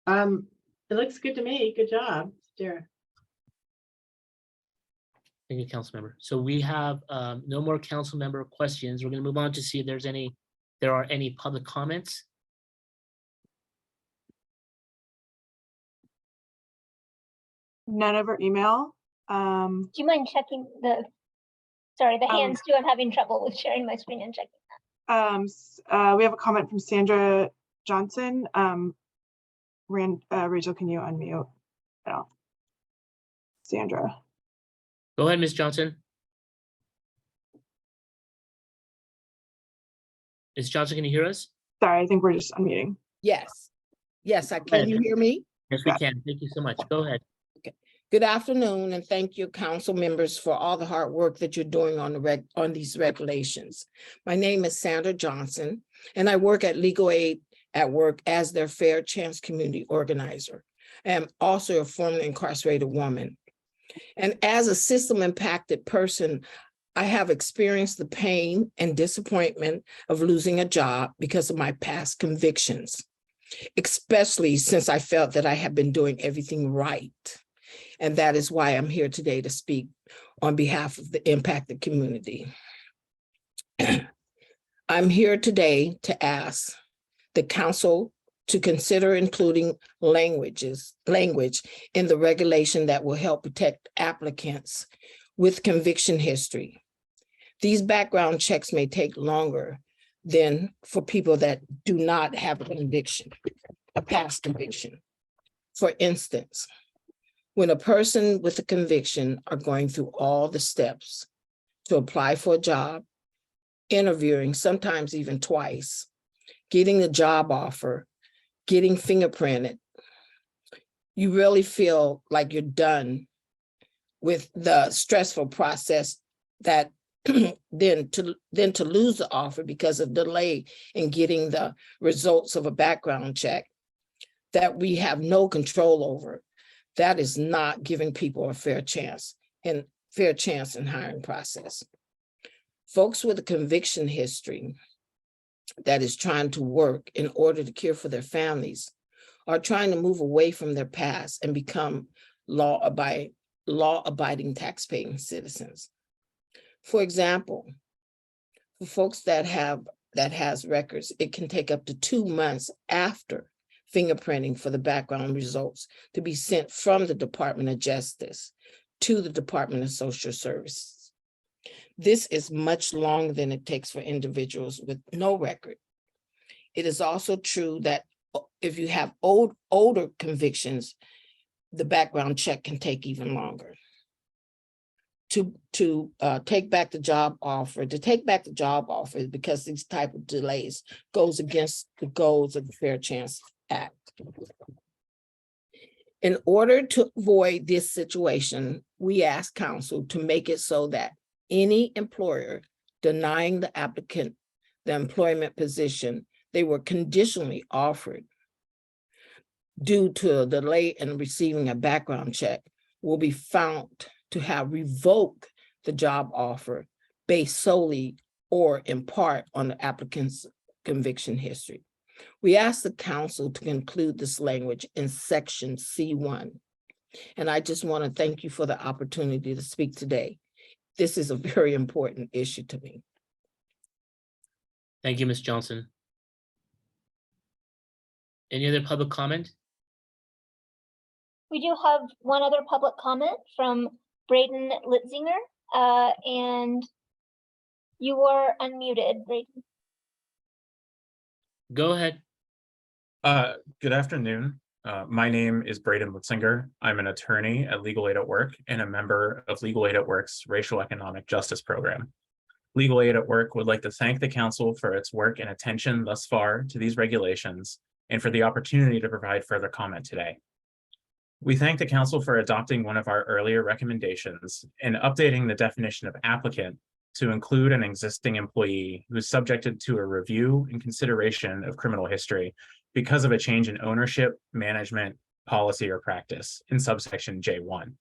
It looks good to me. Good job, Jared. Thank you, Councilmember. So we have no more council member questions. We're going to move on to see if there are any public comments. None over email. Do you mind checking sorry, the hands too, I'm having trouble with sharing my screen and checking. We have a comment from Sandra Johnson. Rachel, can you unmute? No. Sandra. Go ahead, Ms. Johnson. Ms. Johnson, can you hear us? Sorry, I think we're just unmuting. Yes. Yes, can you hear me? Yes, we can. Thank you so much. Go ahead. Good afternoon, and thank you, council members, for all the hard work that you're doing on these regulations. My name is Sandra Johnson, and I work at Legal Aid at Work as their Fair Chance Community Organizer. I'm also a formerly incarcerated woman. And as a system impacted person, I have experienced the pain and disappointment of losing a job because of my past convictions. especially since I felt that I have been doing everything right. And that is why I'm here today to speak on behalf of the impacted community. I'm here today to ask the council to consider including language in the regulation that will help protect applicants with conviction history. These background checks may take longer than for people that do not have a conviction, a past conviction. For instance, when a person with a conviction are going through all the steps to apply for a job, interviewing, sometimes even twice, getting a job offer, getting fingerprinted, you really feel like you're done with the stressful process that then to lose the offer because of delay in getting the results of a background check that we have no control over. That is not giving people a fair chance in hiring process. Folks with a conviction history that is trying to work in order to care for their families are trying to move away from their past and become law-abiding taxpaying citizens. For example, for folks that has records, it can take up to 2 months after fingerprinting for the background results to be sent from the Department of Justice to the Department of Social Services. This is much longer than it takes for individuals with no record. It is also true that if you have older convictions, the background check can take even longer. To take back the job offer, because these type of delays goes against the goals of the Fair Chance Act. In order to avoid this situation, we ask council to make it so that any employer denying the applicant the employment position they were conditionally offered due to a delay in receiving a background check will be found to have revoked the job offer based solely or in part on the applicant's conviction history. We ask the council to include this language in section C1. And I just want to thank you for the opportunity to speak today. This is a very important issue to me. Thank you, Ms. Johnson. Any other public comment? We do have one other public comment from Braden Litzinger, and you are unmuted, Braden. Go ahead. Good afternoon. My name is Braden Litzinger. I'm an attorney at Legal Aid at Work and a member of Legal Aid at Work's Racial Economic Justice Program. Legal Aid at Work would like to thank the council for its work and attention thus far to these regulations and for the opportunity to provide further comment today. We thank the council for adopting one of our earlier recommendations and updating the definition of applicant to include an existing employee who's subjected to a review and consideration of criminal history because of a change in ownership, management, policy, or practice in subsection J1.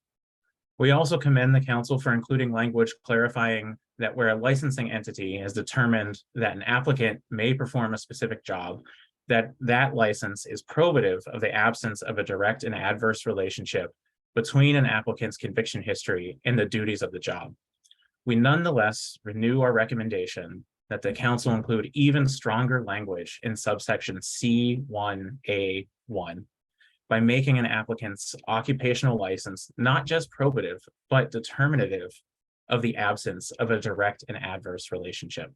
We also commend the council for including language clarifying that where a licensing entity has determined that an applicant may perform a specific job, that license is probative of the absence of a direct and adverse relationship between an applicant's conviction history and the duties of the job. We nonetheless renew our recommendation that the council include even stronger language in subsection C1A1 by making an applicant's occupational license not just probative, but determinative of the absence of a direct and adverse relationship.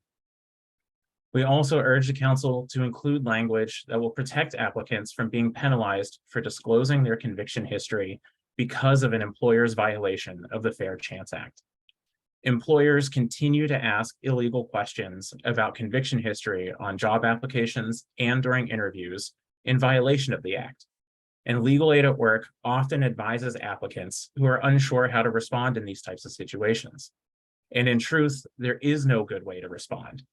We also urge the council to include language that will protect applicants from being penalized for disclosing their conviction history because of an employer's violation of the Fair Chance Act. Employers continue to ask illegal questions about conviction history on job applications and during interviews in violation of the act. And Legal Aid at Work often advises applicants who are unsure how to respond in these types of situations. And in truth, there is no good way to respond,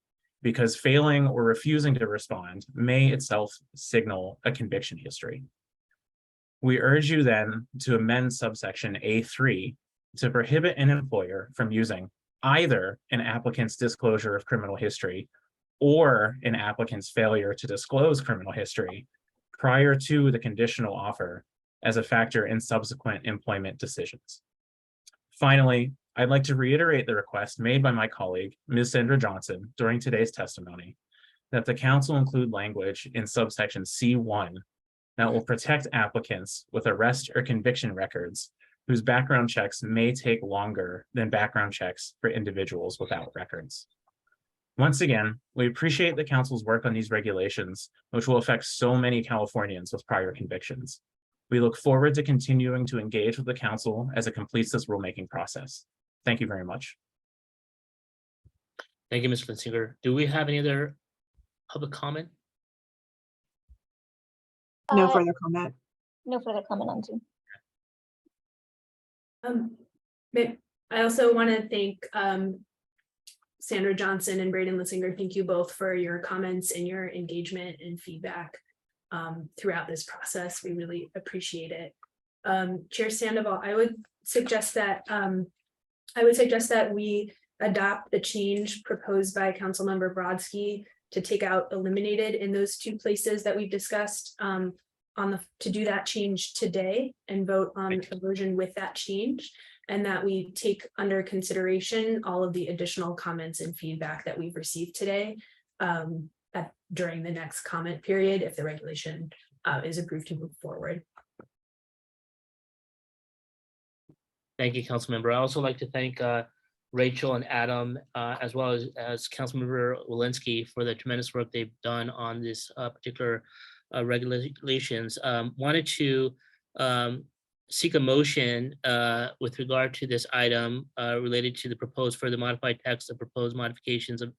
because failing or refusing to respond may itself signal a conviction history. We urge you then to amend subsection A3 to prohibit an employer from using either an applicant's disclosure of criminal history or an applicant's failure to disclose criminal history prior to the conditional offer as a factor in subsequent employment decisions. Finally, I'd like to reiterate the request made by my colleague, Ms. Sandra Johnson, during today's testimony, that the council include language in subsection C1 that will protect applicants with arrest or conviction records whose background checks may take longer than background checks for individuals without records. Once again, we appreciate the council's work on these regulations, which will affect so many Californians with prior convictions. We look forward to continuing to engage with the council as it completes this rulemaking process. Thank you very much. Thank you, Ms. Litzinger. Do we have any other public comment? No further comment. No further comment on Zoom. I also want to thank Sandra Johnson and Braden Litzinger. Thank you both for your comments and your engagement and feedback throughout this process. We really appreciate it. Chair Sandoval, I would suggest that we adopt the change proposed by Councilmember Brodsky to take out eliminated in those two places that we've discussed to do that change today and vote on a version with that change, and that we take under consideration all of the additional comments and feedback that we've received today during the next comment period if the regulation is approved to move forward. Thank you, Councilmember. I also like to thank Rachel and Adam, as well as Councilmember Walensky for the tremendous work they've done on this particular regulations. Wanted to seek a motion with regard to this item related to the proposed further modified text of proposed modifications to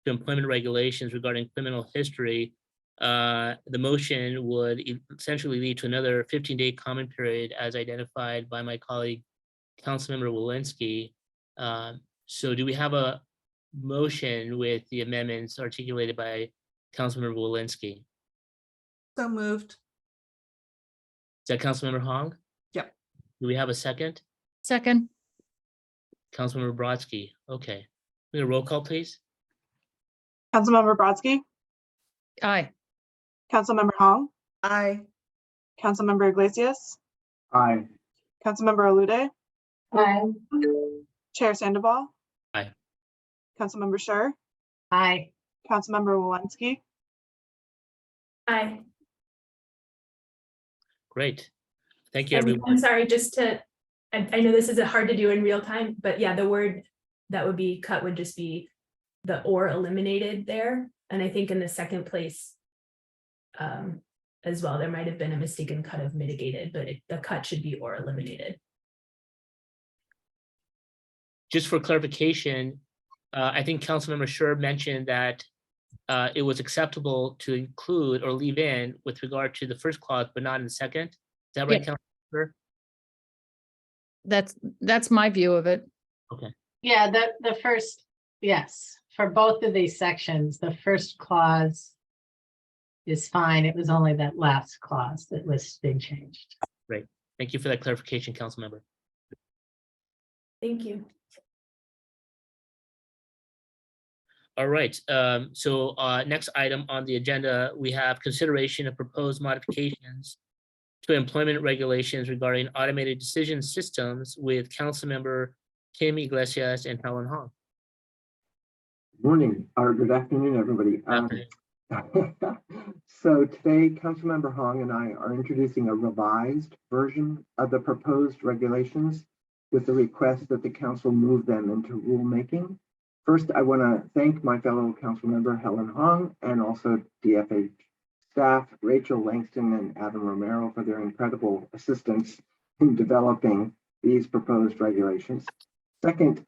employment regulations regarding criminal history. The motion would essentially lead to another 15-day comment period as identified by my colleague, Councilmember Walensky. So do we have a motion with the amendments articulated by Councilmember Walensky? So moved. Is that Councilmember Hong? Yep. Do we have a second? Second, Councilmember Brodsky. Okay. We a roll call, please. Councilmember Brodsky, aye. Councilmember Hong, Aye. Councilmember Iglesias, Aye. Councilmember Alude, Aye. Chair Sandoval. Aye. Councilmember Scher, Aye. Councilmember Walensky. Aye. Great. Thank you, I'm everyone. sorry, I know this is hard to do in real time, but yeah, the word that would be cut would just be the or eliminated there. And I think in the second place as well, there might have been a mistaken cut of mitigated, but the cut should be or eliminated. Just for clarification, I think Councilmember Scher mentioned that it was acceptable to include or leave in with regard to the first clause, but not in the second. Is that right, Yeah. Councilmember? That's my view of it. Yeah, the first, yes, for both of these sections, the first clause is fine. It was only that last clause that was being changed. Thank you for that clarification, Councilmember. Thank you. All right, so next item on the agenda, we have consideration of proposed modifications to employment regulations regarding automated decision systems with Councilmember Kim Iglesias and Helen Hong. Morning or good afternoon, everybody. So today, Councilmember Hong and I are introducing a revised version of the proposed regulations with the request that the council move them into rulemaking. First, I want to thank my fellow Councilmember Helen Hong and also DFH staff, Rachel Langston and Adam Romero, for their incredible assistance in developing these proposed regulations. Second,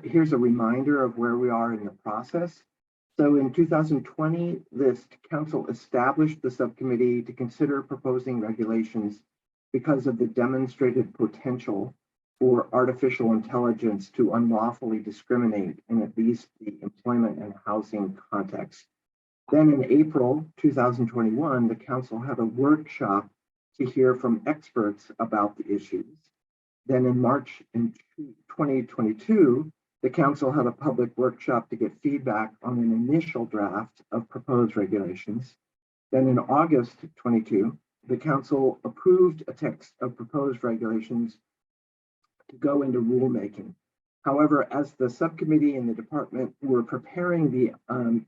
here's a reminder of where we are in the process. So in 2020, this council established the subcommittee to consider proposing regulations because of the demonstrated potential for artificial intelligence to unlawfully discriminate in at least the employment and housing context. Then in April 2021, the council had a workshop to hear from experts about the issues. Then in March in 2022, the council had a public workshop to get feedback on an initial draft of proposed regulations. Then in August 22, the council approved a text of proposed regulations to go into rulemaking. However, as the subcommittee and the department were preparing the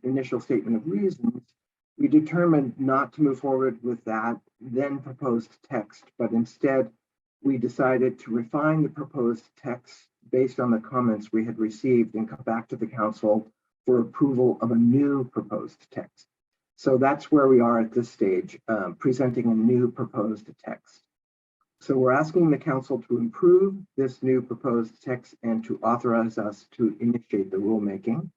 initial statement of reasons, we determined not to move forward with that then proposed text, but instead we decided to refine the proposed text based on the comments we had received and come back to the council for approval of a new proposed text. So that's where we are at this stage, presenting a new proposed text. So we're asking the council to approve this new proposed text and to authorize us to initiate the rulemaking.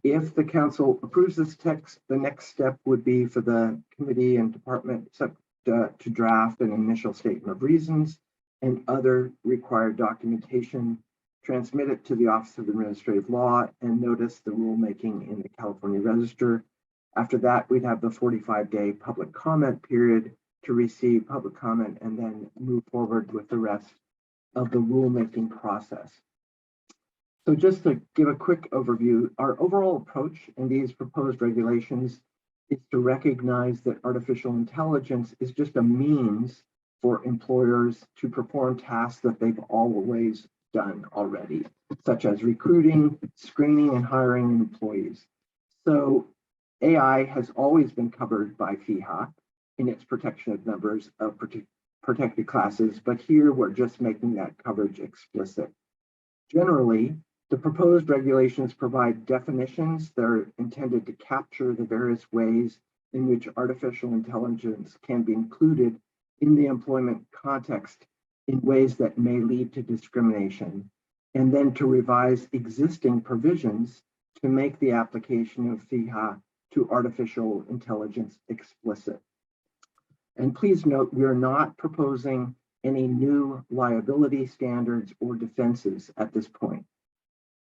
If the council approves this text, the next step would be for the committee and department to draft an initial statement of reasons and other required documentation, transmit it to the Office of Administrative Law, and notice the rulemaking in the California Register. After that, we'd have the 45-day public comment period to receive public comment and then move forward with the rest of the rulemaking process. So just to give a quick overview, our overall approach in these proposed regulations is to recognize that artificial intelligence is just a means for employers to perform tasks that they've always done already, such as recruiting, screening, and hiring employees. So AI has always been covered by FEHA in its protection of members of protected classes, but here we're just making that coverage explicit. Generally, the proposed regulations provide definitions that are intended to capture the various ways in which artificial intelligence can be included in the employment context in ways that may lead to discrimination, and then to revise existing provisions to make the application of FEHA to artificial intelligence explicit. And please note, we are not proposing any new liability standards or defenses at this point.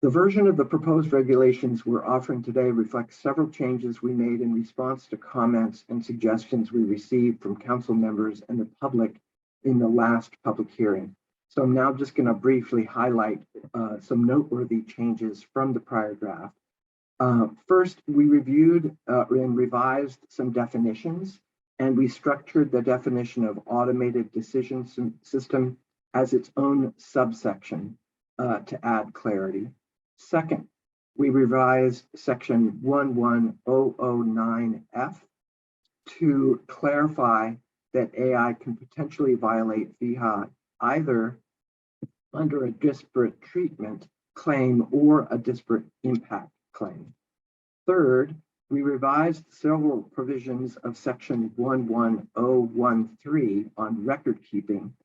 The version of the proposed regulations we're offering today reflects several changes we made in response to comments and suggestions we received from council members and the public in the last public hearing. So I'm now just going to briefly highlight some noteworthy changes from the prior draft. First, we reviewed and revised some definitions, and we structured the definition of automated decision system as its own subsection to add clarity. Second, we revised section 11009F to clarify that AI can potentially violate FEHA either under a disparate treatment claim or a disparate impact claim. Third, we revised several provisions of section 11013 on record keeping,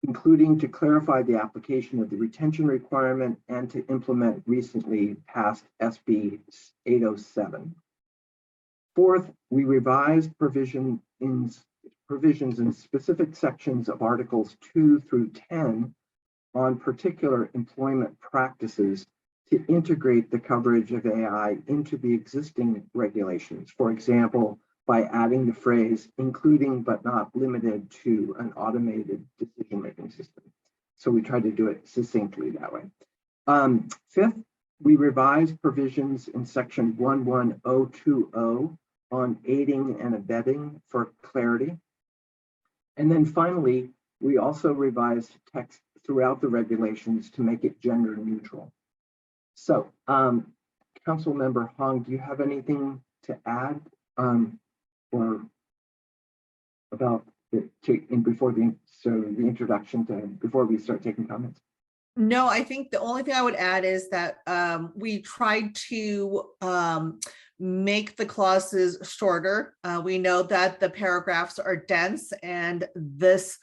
including to clarify the application of the retention requirement and to implement recently passed SB 807. Fourth, we revised provisions in specific sections of Articles 2 through 10 on particular employment practices to integrate the coverage of AI into the existing regulations. For example, by adding the phrase, including but not limited to an automated decision-making system. So we tried to do it succinctly that way. Fifth, we revised provisions in section 11020 on aiding and abetting for clarity. And then finally, we also revised text throughout the regulations to make it gender neutral. So, Council Member Hong, do you have anything to add or about before the introduction before we start taking comments? No, I think the only thing I would add is that we tried to make the clauses shorter. We know that the paragraphs are dense and these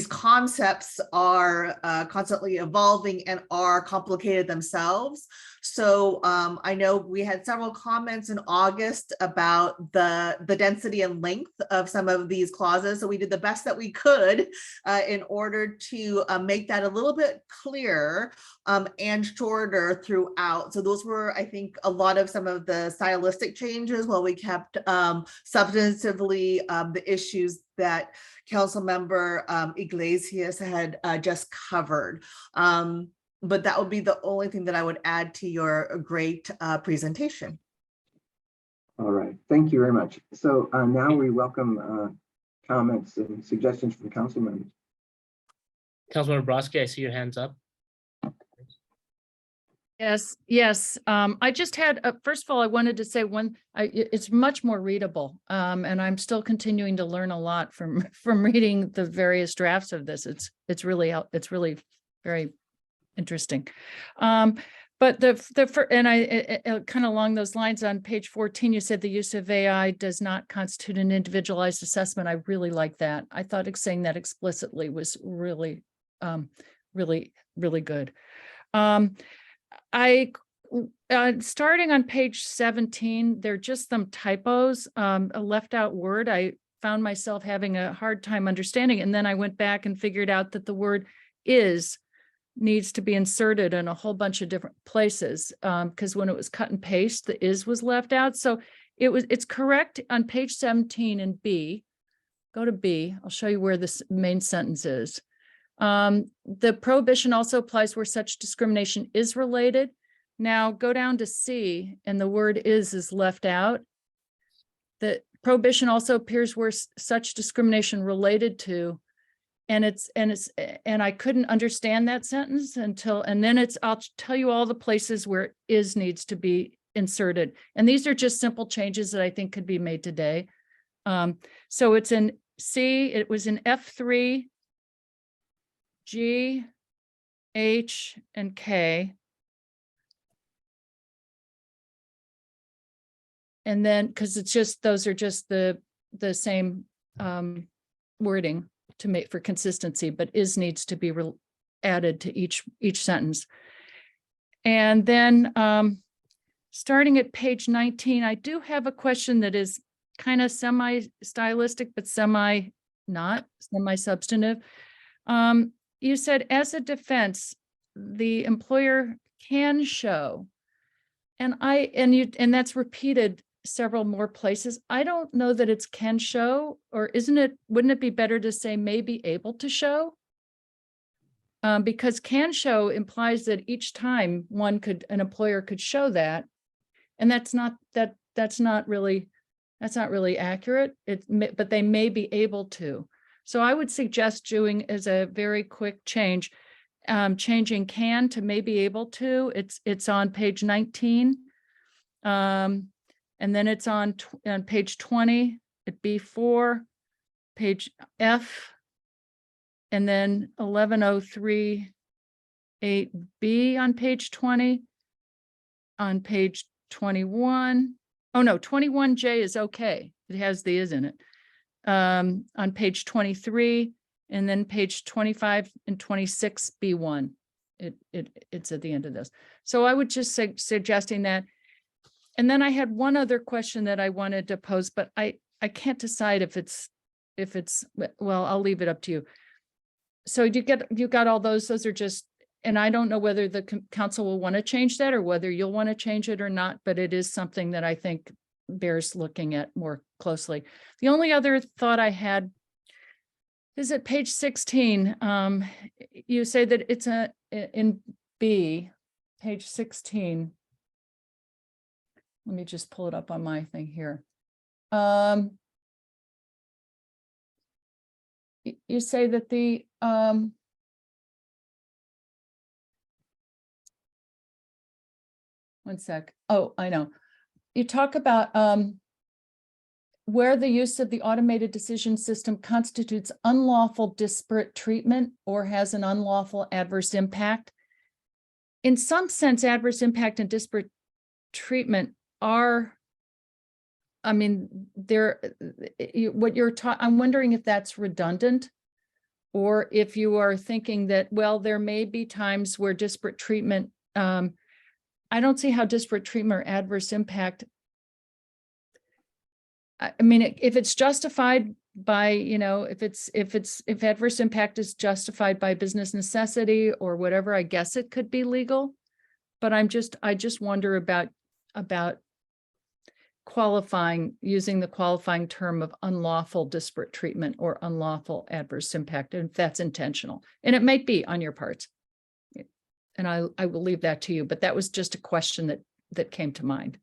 concepts are constantly evolving and are complicated themselves. So I know we had several comments in August about the density and length of some of these clauses. So we did the best that we could in order to make that a little bit clearer and shorter throughout. So those were, I think, a lot of some of the stylistic changes, while we kept substantively the issues that Councilmember Iglesias had just covered. But that would be the only thing that I would add to your great presentation. All right, thank you very much. So now we welcome comments and suggestions from council members. Councilmember Brodsky, I see your hands up. Yes, yes. I just had, first of all, I wanted to say it's much more readable. And I'm still continuing to learn a lot from reading the various drafts of this. It's really very interesting. But kind of along those lines on page 14, you said the use of AI does not constitute an individualized assessment. I really like that. I thought saying that explicitly was really, really good. Starting on page 17, there are just some typos, a left out word. I found myself having a hard time understanding. And then I went back and figured out that the word is needs to be inserted in a whole bunch of different places. Because when it was cut and paste, the is was left out. So it's correct on page 17 in B. Go to B. I'll show you where this main sentence is. The prohibition also applies where such discrimination is related. Now go down to C and the word is left out. The prohibition also appears where such discrimination related to, and I couldn't understand that sentence I'll tell you all the places where is needs to be inserted. And these are just simple changes that I think could be made today. So it's in C, it was in F3, G, H, and K. And then, because it's just, those are just the same wording to make for consistency, but is needs to be added to each sentence. And then starting at page 19, I do have a question that is kind of semi-stylistic, but semi-not, semi-substantive. You said as a defense, the employer can show, and that's repeated several more places. I don't know that it's can show, or wouldn't it be better to say may be able to show? Because can show implies that each time an employer could show that, and that's not really accurate. But they may be able to. So I would suggest doing as a very quick change, changing can to may be able to. It's on page 19. And then it's on page 20 at B4, page F, and then 1103 8B on page 20, on page 21. Oh no, 21J is okay. It has the is in it. On page 23, and then page 25 and 26 B1. It's at the end of this. So I would just suggesting that. And then I had one other question that I wanted to pose, but I can't decide if it's, well, I'll leave it up to you. So you got all those are just, and I don't know whether the council will want to change that or whether you'll want to change it or not, but it is something that I think bears looking at more closely. The only other thought I had is at page 16. You say that it's in B, page 16. Let me just pull it up on my thing here. You say that the one sec. Oh, I know. You talk about where the use of the automated decision system constitutes unlawful disparate treatment or has an unlawful adverse impact. In some sense, adverse impact and disparate treatment are, I mean, I'm wondering if that's redundant, or if you are thinking that, well, there may be times where disparate treatment, I don't see how disparate treatment or adverse impact, I mean, if it's justified by, if adverse impact is justified by business necessity or whatever, I guess it could be legal. But I just wonder about using the qualifying term of unlawful disparate treatment or unlawful adverse impact, and if that's intentional. And it might be on your part. And I will leave that to you, but that was just a question that came to mind.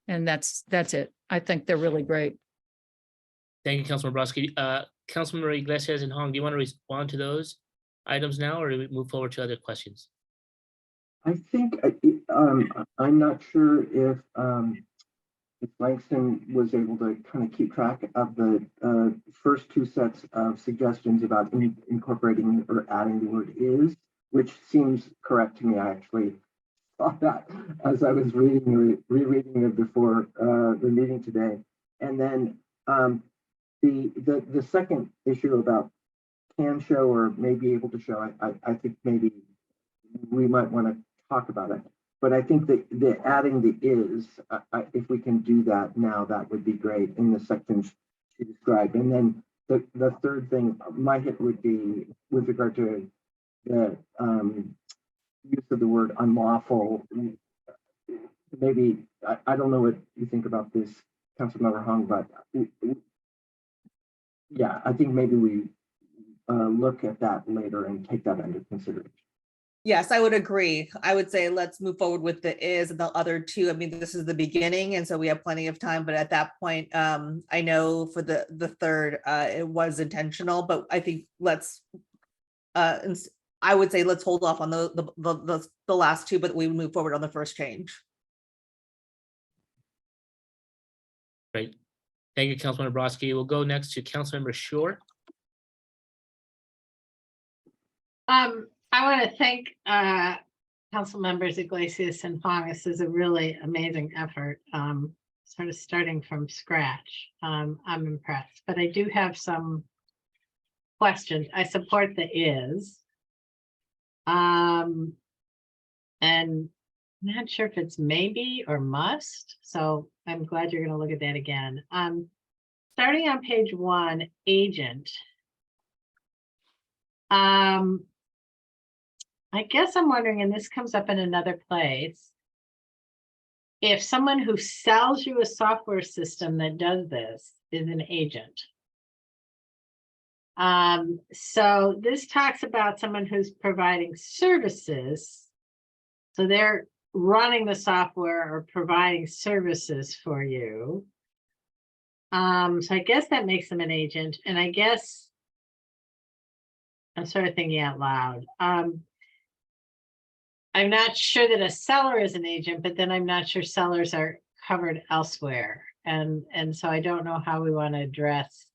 And that's it. I think they're really great. Thank you, Councilman Brodsky. Councilmember Iglesias and Hong, do you want to respond to those items now, or do we move forward to other questions? I think, I'm not sure if Langston was able to kind of keep track of the first two sets of suggestions about incorporating or adding the word is, which seems correct to me. I actually saw that as I was rereading it before the meeting today. And then the second issue about can show or may be able to show, I think maybe we might want to talk about it. But I think that the adding the is, if we can do that now, that would be great in the sections she described. And then the third thing, my hit would be with regard to the use of the word unlawful. Maybe, I don't know what you think about this, Councilmember Hung, but yeah, I think maybe we look at that later and take that into consideration. Yes, I would agree. I would say let's move forward with the is and the other two. I mean, this is the beginning, and so we have plenty of time. But at that point, I know for the third, it was intentional. But I think let's. I would say let's hold off on the last two, but we move forward on the first change. Great. Thank you, Councilmember Brodsky. We'll go next to Councilmember Shore. I want to thank Council members Iglesias and Hong. This is a really amazing effort, sort of starting from scratch. I'm impressed, but I do have some questions. I support the is. And I'm not sure if it's maybe or must, so I'm glad you're going to look at that again. Starting on page 1, agent. I guess I'm wondering, and this comes up in another place, if someone who sells you a software system that does this is an agent. So this talks about someone who's providing services. So they're running the software or providing services for you. So I guess that makes them an agent. And I guess I'm sort of thinking out loud. I'm not sure that a seller is an agent, but then I'm not sure sellers are covered elsewhere. And so I don't know how we want to address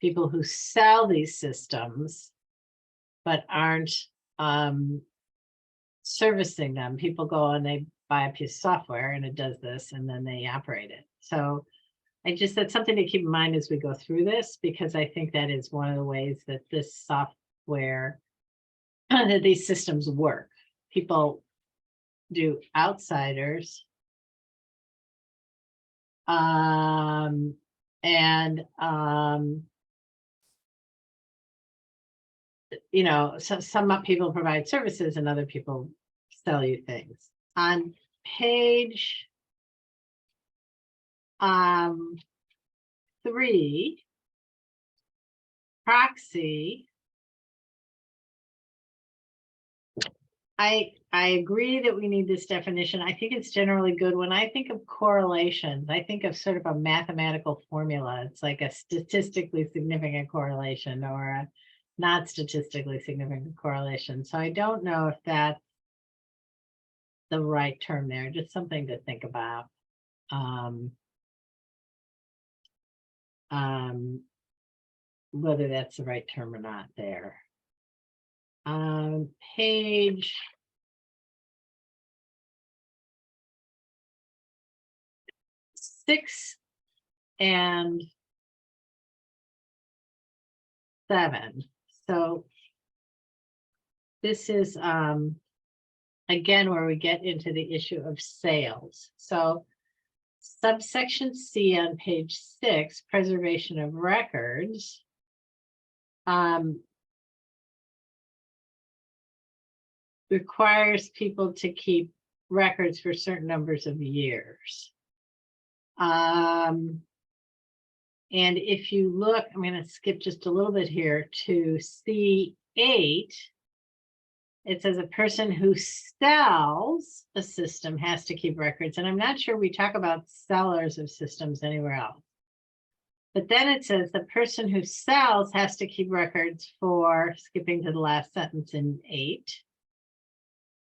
people who sell these systems, but aren't servicing them. People go and they buy a piece of software and it does this and then they operate it. So that's something to keep in mind as we go through this, because I think that is one of the ways that this software, that these systems work. People do outsiders. You know, some people provide services and other people sell you things. On page 3, proxy. I agree that we need this definition. I think it's generally good. When I think of correlations, I think of sort of a mathematical formula. It's like a statistically significant correlation or a not statistically significant correlation. So I don't know if that's the right term there, just something to think about. Whether that's the right term or not there. Page 6 and 7. So this is again where we get into the issue of sales. So subsection C on page 6, preservation of records. Requires people to keep records for certain numbers of years. And if you look, I'm going to skip just a little bit here to C8, it says a person who sells a system has to keep records, and I'm not sure we talk about sellers of systems anywhere else. But then it says the person who sells has to keep records for, skipping to the last sentence in 8,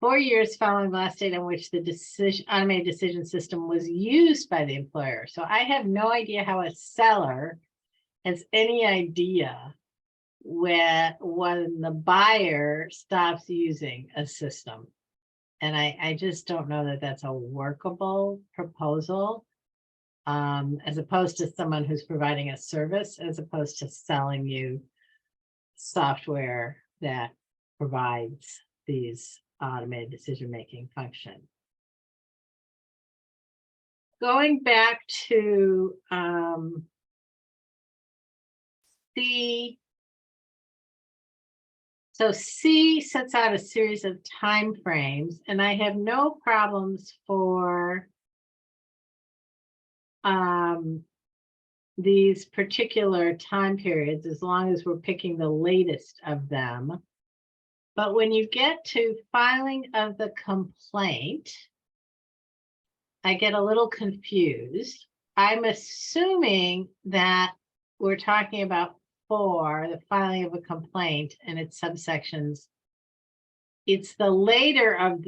4 years following the last date on which the automated decision system was used by the employer. So I have no idea how a seller has any idea when the buyer stops using a system. And I just don't know that that's a workable proposal, as opposed to someone who's providing a service, as opposed to selling you software that provides these automated decision-making function. Going back to C. So C sets out a series of timeframes, and I have no problems for these particular time periods as long as we're picking the latest of them. But when you get to filing of the complaint, I get a little confused. I'm assuming that we're talking about for the filing of a complaint and its subsections. It's the later of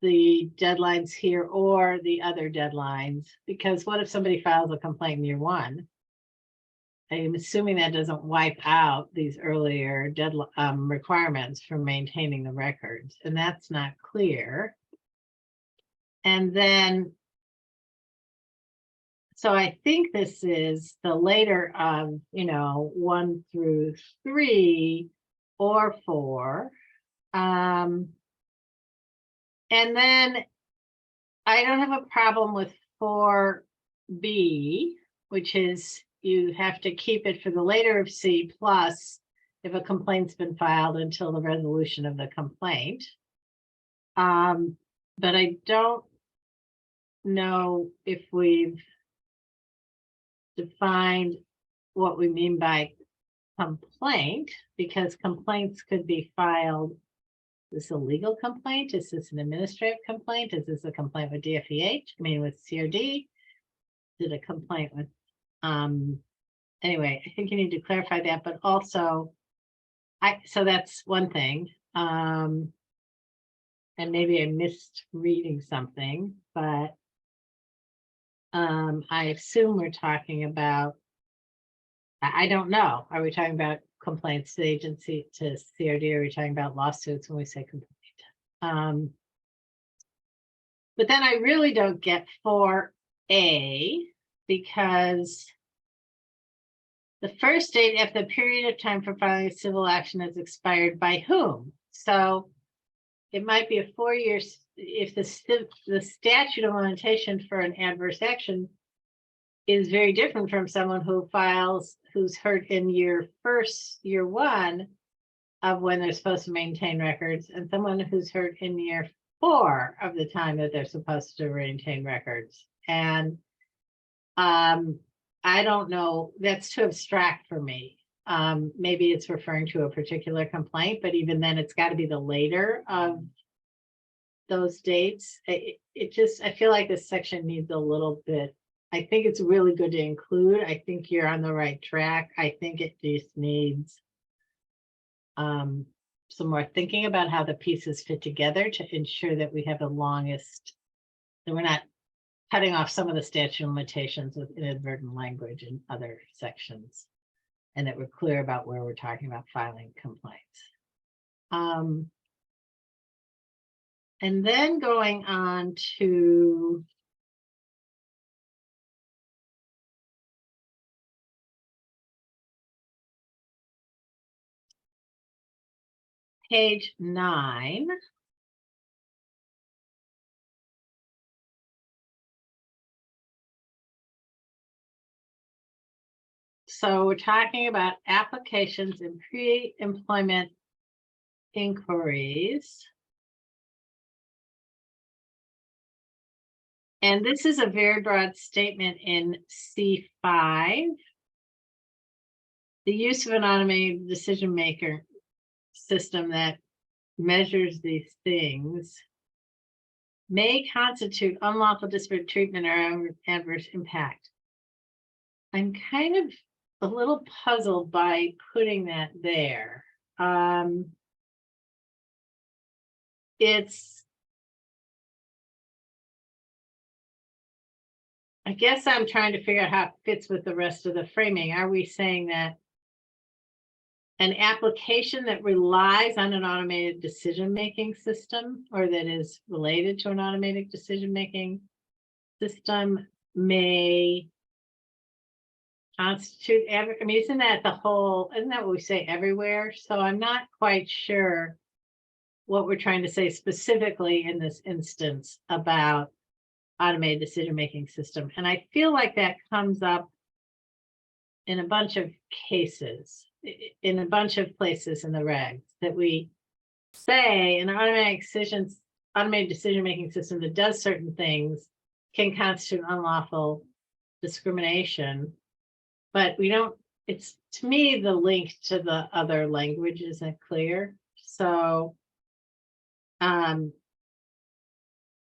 the deadlines here or the other deadlines, because what if somebody files a complaint in year 1? I'm assuming that doesn't wipe out these earlier deadline requirements for maintaining the records, and that's not clear. And then, so I think this is the later of, 1 through 3 or 4. And then I don't have a problem with 4B, which is you have to keep it for the later of C plus if a complaint's been filed until the resolution of the complaint. But I don't know if we've defined what we mean by complaint, because complaints could be filed. Is this a legal complaint? Is this an administrative complaint? Is this a complaint with DFEH? I mean, with CRD? Is it a complaint with, anyway, I think you need to clarify that, but also, so that's one thing. And maybe I missed reading something, but I assume we're talking about, I don't know. Are we talking about complaints to the agency, to CRD? Are we talking about lawsuits when we say complaint? But then I really don't get 4A, because the first date after the period of time for filing a civil action has expired by whom? So it might be a 4 years, if the statute of limitation for an adverse action is very different from someone who files, who's heard in year 1 of when they're supposed to maintain records, and someone who's heard in year 4 of the time that they're supposed to maintain records. And I don't know, that's too abstract for me. Maybe it's referring to a particular complaint, but even then it's got to be the later of those dates. I feel like this section needs a little bit, I think it's really good to include. I think you're on the right track. I think it just needs some more thinking about how the pieces fit together to ensure that we have the longest, that we're not cutting off some of the statute of limitations with inadvertent language in other sections, and that we're clear about where we're talking about filing complaints. And then going on to page 9. So we're talking about applications and pre-employment inquiries. And this is a very broad statement in C5. The use of an automated decision maker system that measures these things may constitute unlawful disparate treatment or adverse impact. I'm kind of a little puzzled by putting that there. I guess I'm trying to figure out how it fits with the rest of the framing. Are we saying that an application that relies on an automated decision-making system or that is related to an automated decision-making system may constitute I mean, isn't that what we say everywhere? So I'm not quite sure what we're trying to say specifically in this instance about automated decision-making system. And I feel like that comes up in a bunch of cases, in a bunch of places in the regs, that we say an automated decision-making system that does certain things can constitute unlawful discrimination. But we don't, it's, to me, the link to the other language isn't clear. So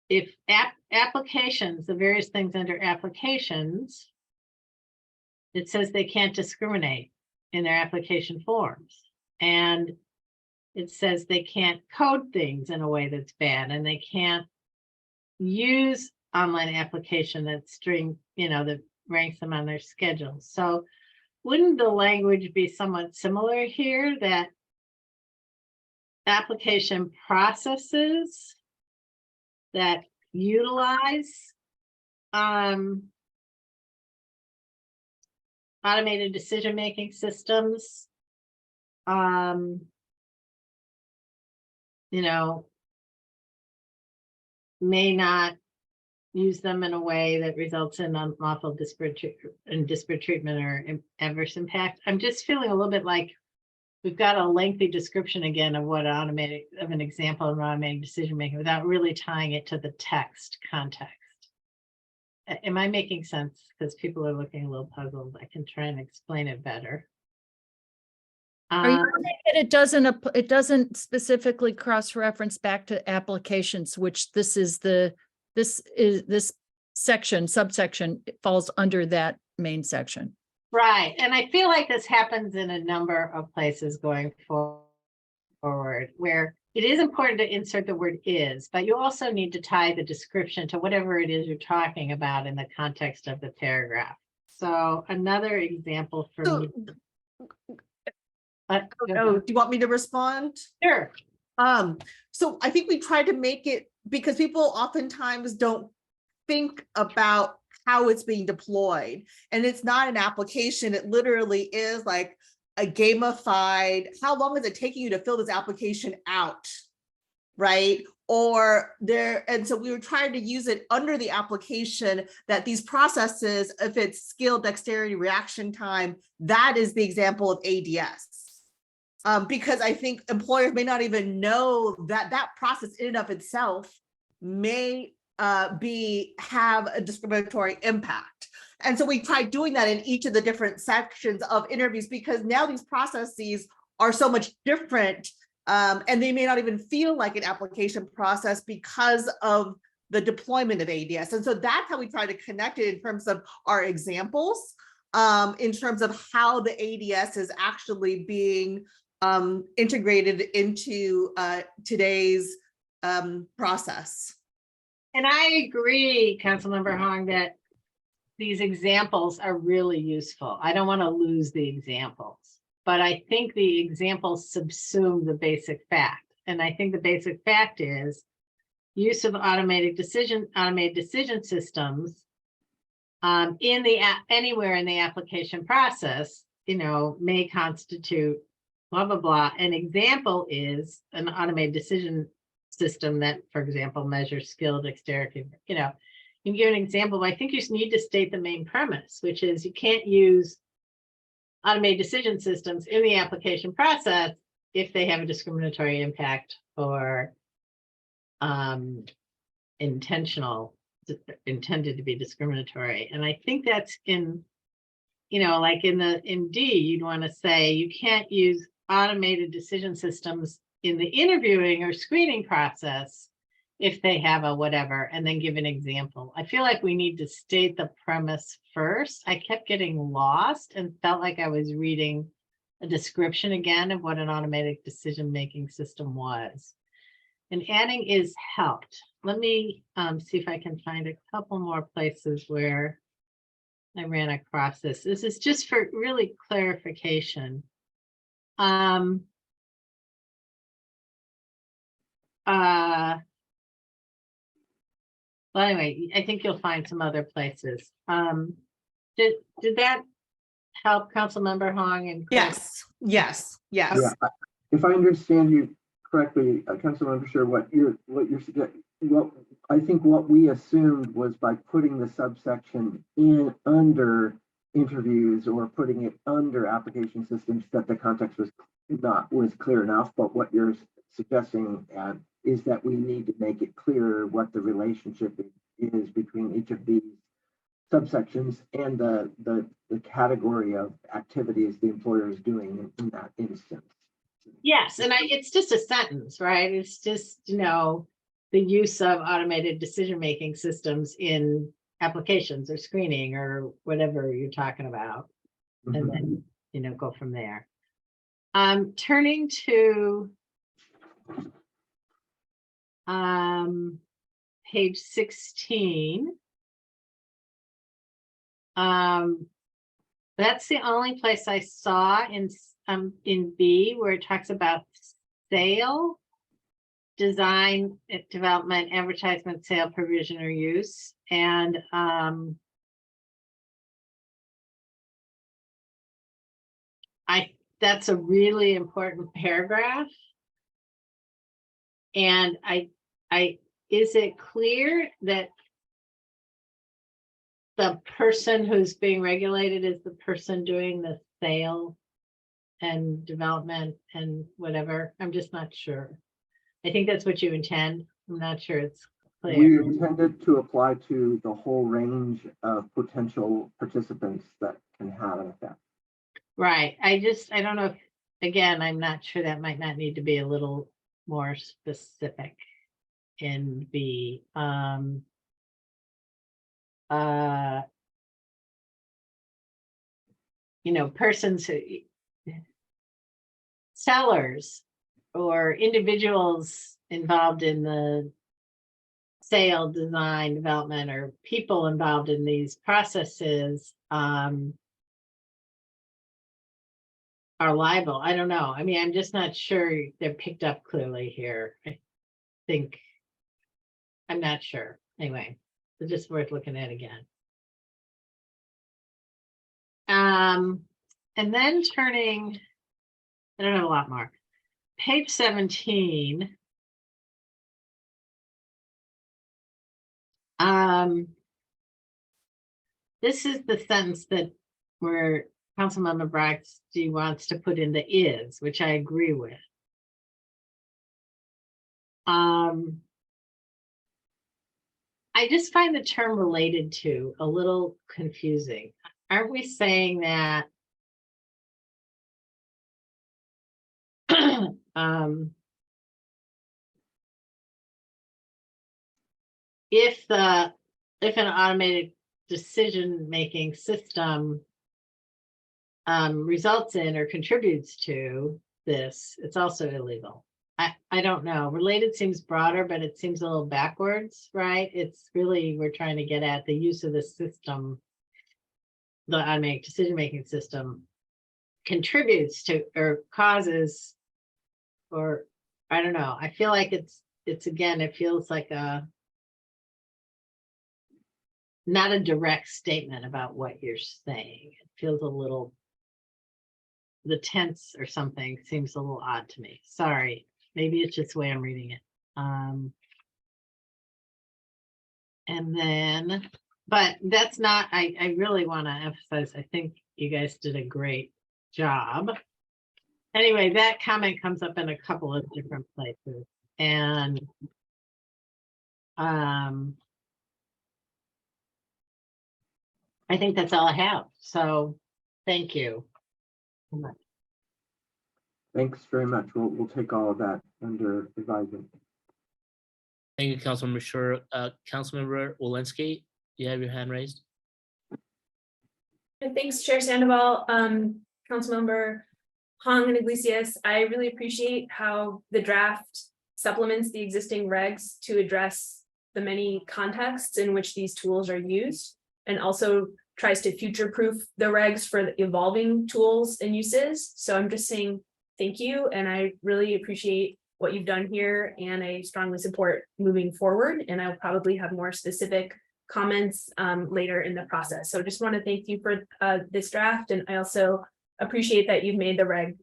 if applications, the various things under applications, it says they can't discriminate in their application forms. And it says they can't code things in a way that's bad, and they can't use online application that that ranks them on their schedule. So wouldn't the language be somewhat similar here, that application processes that utilize automated decision-making systems, may not use them in a way that results in unlawful disparate treatment or adverse impact? I'm just feeling a little bit like we've got a lengthy description again of what an example of automated decision-making without really tying it to the text context. Am I making sense? Because people are looking a little puzzled. I can try and explain it better. Are you saying that it doesn't specifically cross-reference back to applications, which this subsection falls under that main section? Right. And I feel like this happens in a number of places going forward, where it is important to insert the word is, but you also need to tie the description to whatever it is you're talking about in the context of the paragraph. So another example for me. Do you want me to respond? Sure. So I think we try to make it, because people oftentimes don't think about how it's being deployed, and it's not an application. It literally is like a gamified, how long is it taking you to fill this application out, right? And so we were trying to use it under the application, that these processes, if it's skill, dexterity, reaction time, that is the example of ADS. Because I think employers may not even know that that process in and of itself may have a discriminatory impact. And so we tried doing that in each of the different sections of interviews, because now these processes are so much different, and they may not even feel like an application process because of the deployment of ADS. And so that's how we try to connect it in terms of our examples, in terms of how the ADS is actually being integrated into today's process. And I agree, Councilmember Hong, that these examples are really useful. I don't want to lose the examples, but I think the examples subsume the basic fact. And I think the basic fact is use of automated decision systems anywhere in the application process, may constitute blah, blah, blah. An example is an automated decision system that, for example, measures skill, dexterity. You can give an example, but I think you just need to state the main premise, which is you can't use automated decision systems in the application process if they have a discriminatory impact or intended to be discriminatory. And I think that's in D, you'd want to say you can't use automated decision systems in the interviewing or screening process, if they have a whatever, and then give an example. I feel like we need to state the premise first. I kept getting lost and felt like I was reading a description again of what an automated decision-making system was. And adding is helped. Let me see if I can find a couple more places where I ran across this. This is just for really clarification. Well, anyway, I think you'll find some other places. Did that help, Councilmember Hong? And Yes, yes, yes. Yeah, if I understand you correctly, Councilmember Sure, what you're suggesting, I think what we assumed was by putting the subsection in under interviews or putting it under application systems that the context was clear enough. But what you're suggesting is that we need to make it clear what the relationship is between each of these subsections and the category of activities the employer is doing in that instance. yes, and it's just a sentence, right? It's just, the use of automated decision-making systems in applications or screening or whatever you're talking about. And then, go from there. Turning to page 16. That's the only place I saw in B where it talks about sale, design, development, advertisement, sale, provision, or use. And that's a really important paragraph. And is it clear that the person who's being regulated is the person doing the sale and development and whatever? I'm just not sure. I think that's what you intend. I'm not sure it's clear. We intended to apply to the whole range of potential participants that can have an effect. Right. I don't know if, again, I'm not sure, that might not need to be a little more specific in B. Persons who, sellers or individuals involved in the sale, design, development, or people involved in these processes are liable. I don't know. I mean, I'm just not sure they're picked up clearly here. I think, I'm not sure. Anyway, it's just worth looking at again. And then turning, I don't have a lot more. Page 17. This is the sentence that where Councilmember Braxton wants to put in the is, which I agree with. I just find the term related to a little confusing. Aren't we saying that if an automated decision-making system results in or contributes to this, it's also illegal? I don't know. Related seems broader, but it seems a little backwards, right? It's really, we're trying to get at the use of the system, the automatic decision-making system contributes to or causes, or I don't know. I feel like it's again, it feels like not a direct statement about what you're saying. It feels a little, the tense or something seems a little odd to me. Sorry, maybe it's just the way I'm reading it. And then, but that's not, I really want to emphasize, I think you guys did a great job. Anyway, that comment comes up in a couple of different places. And I think that's all I have. So thank you. Thanks very much. We'll take all of that under advisement. Thank you, Councilmember Sure. Councilmember Walensky, you have your hand raised. And thanks, Chair Sandoval, Councilmember Hong and Iglesias. I really appreciate how the draft supplements the existing regs to address the many contexts in which these tools are used, and also tries to future-proof the regs for the evolving tools and uses. So I'm just saying thank you, and I really appreciate what you've done here, and I strongly support moving forward, and I'll probably have more specific comments later in the process. So just want to thank you for this draft, and I also appreciate that you've made the reg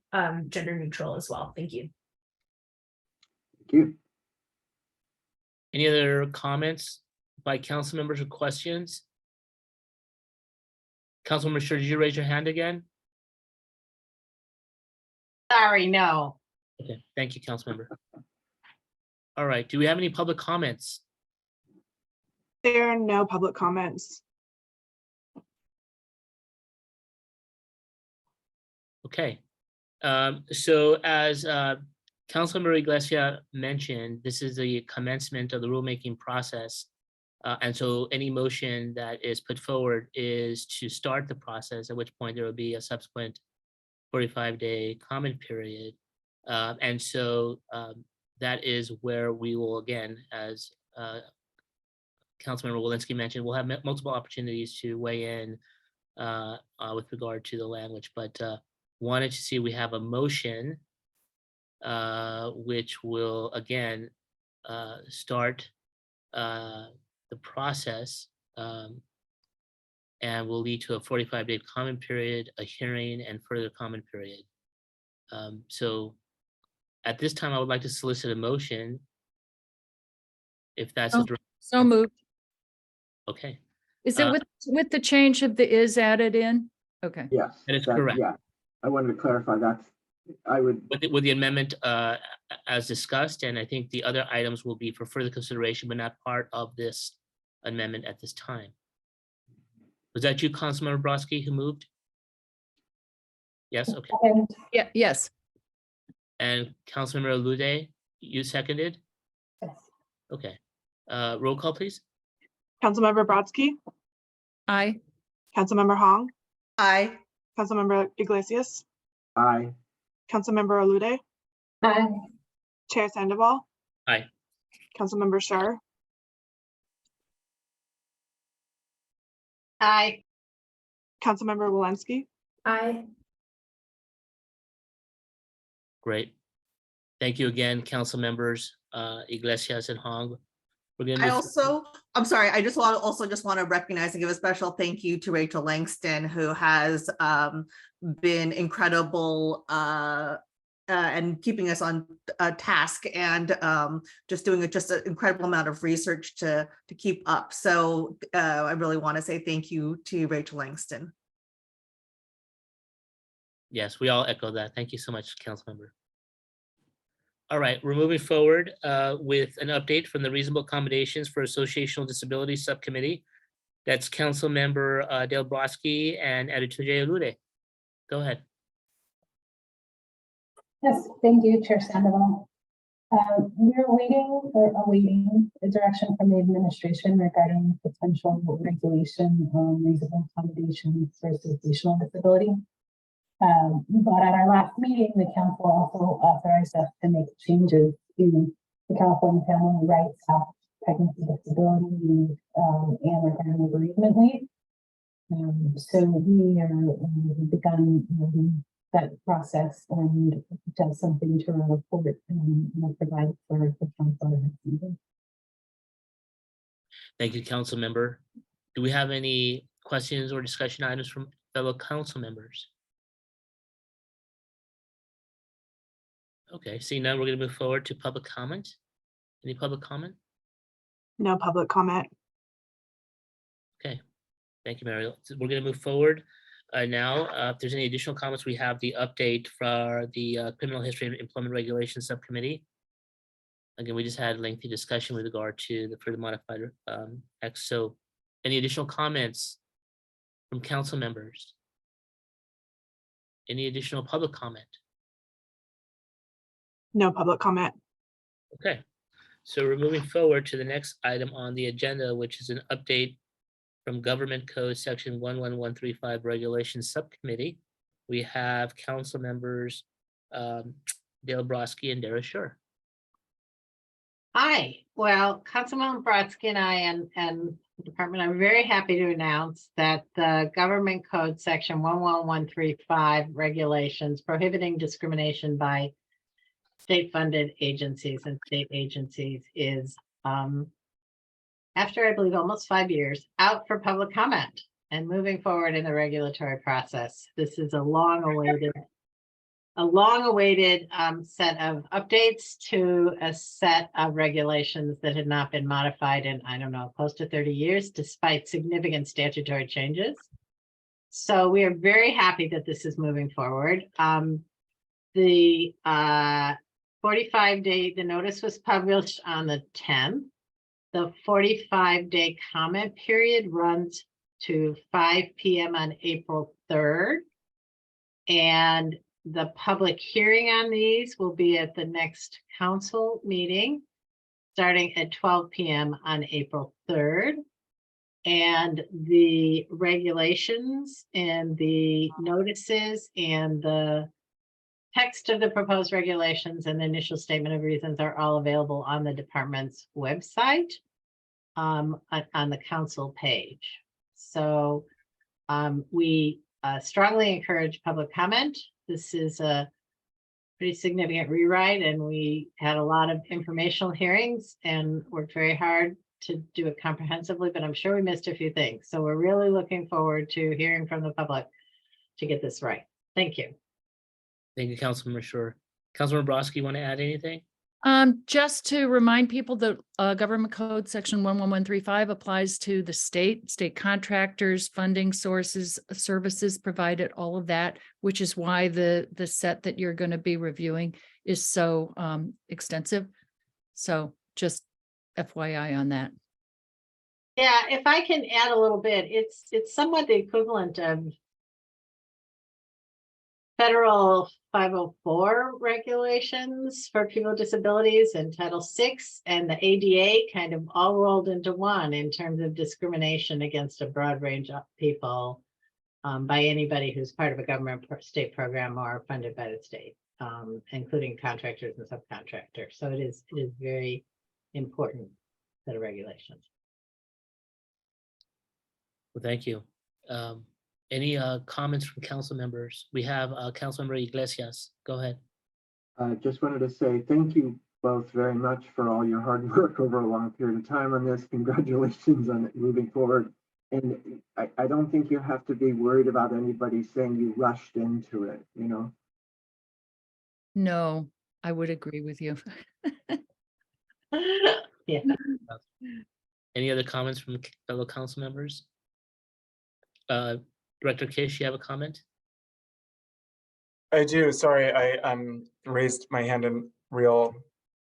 gender neutral as well. Thank you. Thank you. Any other comments by council members or questions? Councilmember Sure, did you raise your hand again? Sorry, no. Okay, thank you, Councilmember. All right, do we have any public comments? There are no public comments. Okay, so as Councilmember Iglesias mentioned, this is the commencement of the rulemaking process. And so any motion that is put forward is to start the process, at which point there will be a subsequent 45-day comment period. And so that is where we will, again, as Councilmember Walensky mentioned, we'll have multiple opportunities to weigh in with regard to the language, but wanted to see we have a motion which will, again, start the process and will lead to a 45-day comment period, a hearing, and further comment period. So at this time, I would like to solicit a motion. If that's a direct, So moved. okay, Is it with the change of the is added in? Okay. Yes. That is correct. Yeah, I wanted to clarify that. I would, with the amendment as discussed, and I think the other items will be for further consideration, but not part of this amendment at this time. Was that you, Councilmember Brodsky, who moved? Yes, okay. Yeah, yes. And Councilmember Alude, you seconded? Yes. Okay, roll call, please. Councilmember Brodsky, Aye. Councilmember Hong, Aye. Councilmember Iglesias, aye. Councilmember Alude, Aye. Chair Sandoval. Aye. Councilmember Shar, Aye. Councilmember Walensky. Aye. Great. Thank you again, council members, Iglesias and Hong. We're gonna I move- also, I'm sorry, I just want to recognize and give a special thank you to Rachel Langston, who has been incredible and keeping us on task and just doing just an incredible amount of research to keep up. So I really want to say thank you to Rachel Langston. Yes, we all echo that. Thank you so much, council member. All right, we're moving forward with an update from the Reasonable Accommodations for Associational Disabilities Subcommittee. That's Council Member Dale Brodsky and Adetunji Alude. Go ahead. Yes, thank you, Chair Sandoval. We're awaiting a direction from the administration regarding potential regulation on reasonable accommodations for associational disability. But at our last meeting, the council also authorized us to make changes to the California Family Rights Act, pregnancy disability leave, and regarding bereavement leave. So we are begun that process and does something to report and provide for the council next meeting. Thank you, council member. Do we have any questions or discussion items from fellow council members? Okay, seeing none, we're going to move forward to public comment. Any public comment? No public comment. Okay, thank you, Mary. We're going to move forward now. If there's any additional comments, we have the update for the Criminal History and Employment Regulations Subcommittee. Again, we just had a lengthy discussion with regard to the further modified X. So any additional comments from council members? Any additional public comment? No public comment. Okay, so we're moving forward to the next item on the agenda, which is an update from Government Code Section 11135 Regulations Subcommittee. We have council members Dale Brodsky and Dara Shore. Hi, well, Councilman Brodsky and I and the department, I'm very happy to announce that the Government Code Section 11135 regulations prohibiting discrimination by state-funded agencies and state agencies is, after I believe almost 5 years, out for public comment and moving forward in the regulatory process. This is a long-awaited set of updates to a set of regulations that had not been modified in, I don't know, close to 30 years, despite significant statutory changes. So we are very happy that this is moving forward. The 45-day, the notice was published on the 10th. The 45-day comment period runs to 5 p.m. on April 3rd. And the public hearing on these will be at the next council meeting, starting at 12 p.m. on April 3rd. And the regulations and the notices and the text of the proposed regulations and the initial statement of reasons are all available on the department's website, on the council page. So we strongly encourage public comment. This is a pretty significant rewrite, and we had a lot of informational hearings and worked very hard to do it comprehensively, but I'm sure we missed a few things. So we're really looking forward to hearing from the public to get this right. Thank you. Thank you, Councilmember Shore. Councilmember Brodsky, want to add anything? Just to remind people that Government Code Section 11135 applies to the state contractors, funding sources, services provided, all of that, which is why the set that you're going to be reviewing is so extensive. So just FYI on that. Yeah, if I can add a little bit, it's somewhat the equivalent of federal 504 regulations for people with disabilities and Title VI and the ADA kind of all rolled into one in terms of discrimination against a broad range of people by anybody who's part of a government state program or funded by the state, including contractors and subcontractors. So it is very important set of regulations. Well, thank you. Any comments from council members? We have Councilmember Iglesias. Go ahead. Just wanted to say thank you both very much for all your hard work over a long period of time on this. Congratulations on it moving forward. And I don't think you have to be worried about anybody saying you rushed into it, you know? No, I would agree with you. Yeah. Any other comments from fellow council members? Director Kish, you have a comment? I do. Sorry, I raised my hand in real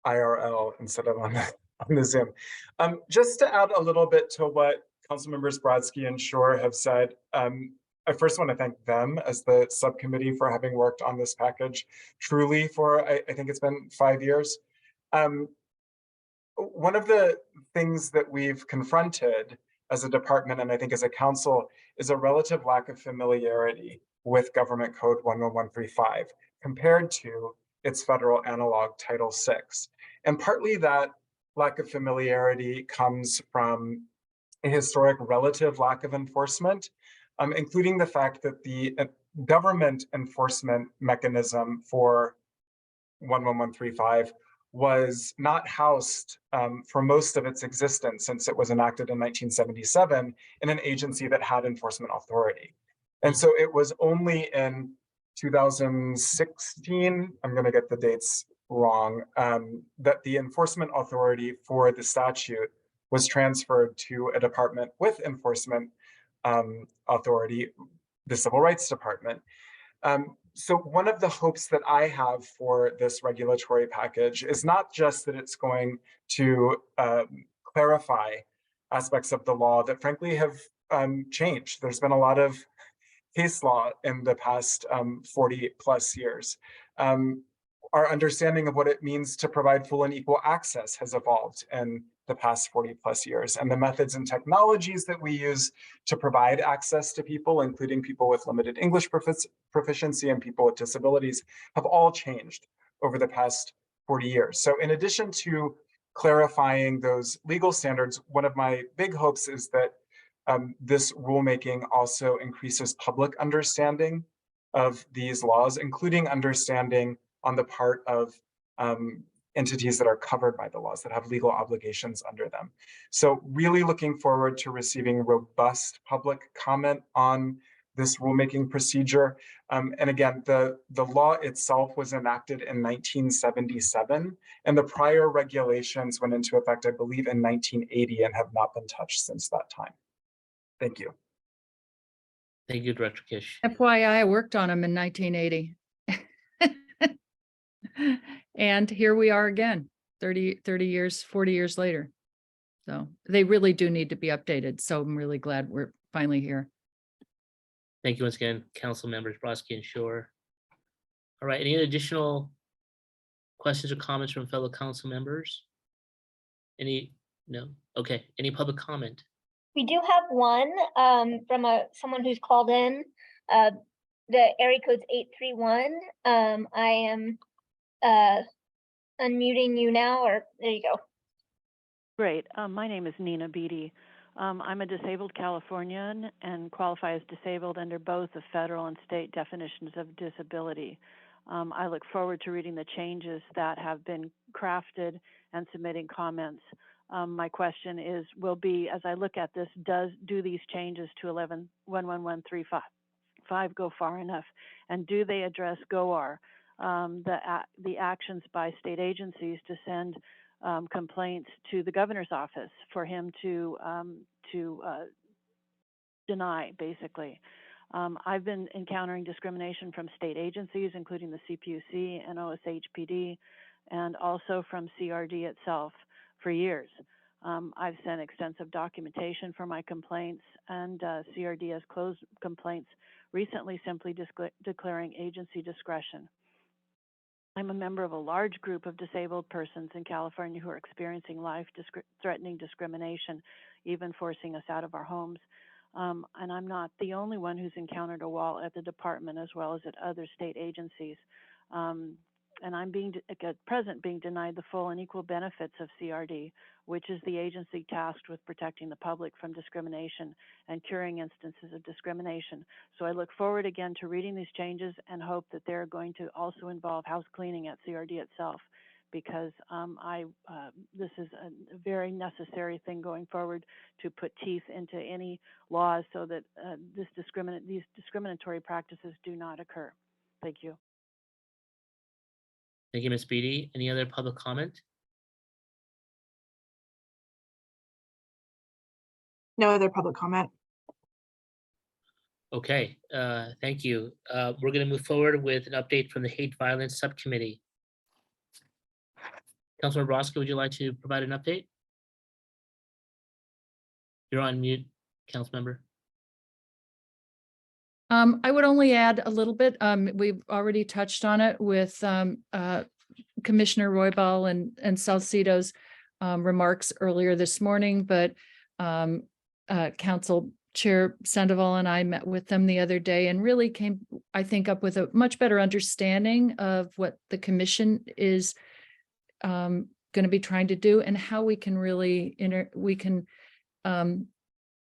IRL instead of on the Zoom. Just to add a little bit to what Councilmembers Brodsky and Shore have said, I first want to thank them as the subcommittee for having worked on this package truly for, I think it's been 5 years. One of the things that we've confronted as a department, and I think as a council, is a relative lack of familiarity with Government Code 11135 compared to its federal analog Title VI. And partly that lack of familiarity comes from a historic relative lack of enforcement, including the fact that the government enforcement mechanism for 11135 was not housed for most of its existence since it was enacted in 1977 in an agency that had enforcement authority. And so it was only in 2016, I'm going to get the dates wrong, that the enforcement authority for the statute was transferred to a department with enforcement authority, the Civil Rights Department. So one of the hopes that I have for this regulatory package is not just that it's going to clarify aspects of the law that frankly have changed. There's been a lot of case law in the past 40 plus years. our understanding of what it means to provide full and equal access has evolved in the past 40+ years. And the methods and technologies that we use to provide access to people, including people with limited English proficiency and people with disabilities, have all changed over the past 40 years. So in addition to clarifying those legal standards, one of my big hopes is that this rulemaking also increases public understanding of these laws, including understanding on the part of entities that are covered by the laws, that have legal obligations under them. So really looking forward to receiving robust public comment on this rulemaking procedure. And again, the law itself was enacted in 1977, and the prior regulations went into effect, I believe, in 1980 and have not been touched since that time. Thank you. Thank you, Director Kish. FYI, I worked on them in 1980. And here we are again, 30 years, 40 years later. So they really do need to be updated. So I'm really glad we're finally here. Thank you once again, council members Brodsky and Shore. All right, any additional questions or comments from fellow council members? No? Okay, any public comment? We do have one from someone who's called in. The area code's 831. I am unmuting you now, or there you go. Great. My name is Nina Beatty. I'm a disabled Californian and qualify as disabled under both the federal and state definitions of disability. I look forward to reading the changes that have been crafted and submitting comments. My question will be, as I look at this, do these changes to 11-11135 go far enough? And do they address GOAR, the actions by state agencies to send complaints to the governor's office for him to deny, basically? I've been encountering discrimination from state agencies, including the CPUC and OSHPD, and also from CRD itself for years. I've sent extensive documentation for my complaints, and CRD has closed complaints recently, simply declaring agency discretion. I'm a member of a large group of disabled persons in California who are experiencing life-threatening discrimination, even forcing us out of our homes. And I'm not the only one who's encountered a wall at the department as well as at other state agencies. And I'm at present being denied the full and equal benefits of CRD, which is the agency tasked with protecting the public from discrimination and curing instances of discrimination. So I look forward again to reading these changes and hope that they're going to also involve house cleaning at CRD itself, because this is a very necessary thing going forward to put teeth into any laws so that these discriminatory practices do not occur. Thank you. Thank you, Ms. Beatty. Any other public comment? No other public comment. Okay, thank you. We're going to move forward with an update from the Hate Violence Subcommittee. Councilor Brodsky, would you like to provide an update? You're on mute, council member. I would only add a little bit. We've already touched on it with Commissioner Roybal and Salcido's remarks earlier this morning, but Council Chair Sandoval and I met with them the other day and really came, I think, up with a much better understanding of what the commission is going to be trying to do and how we can really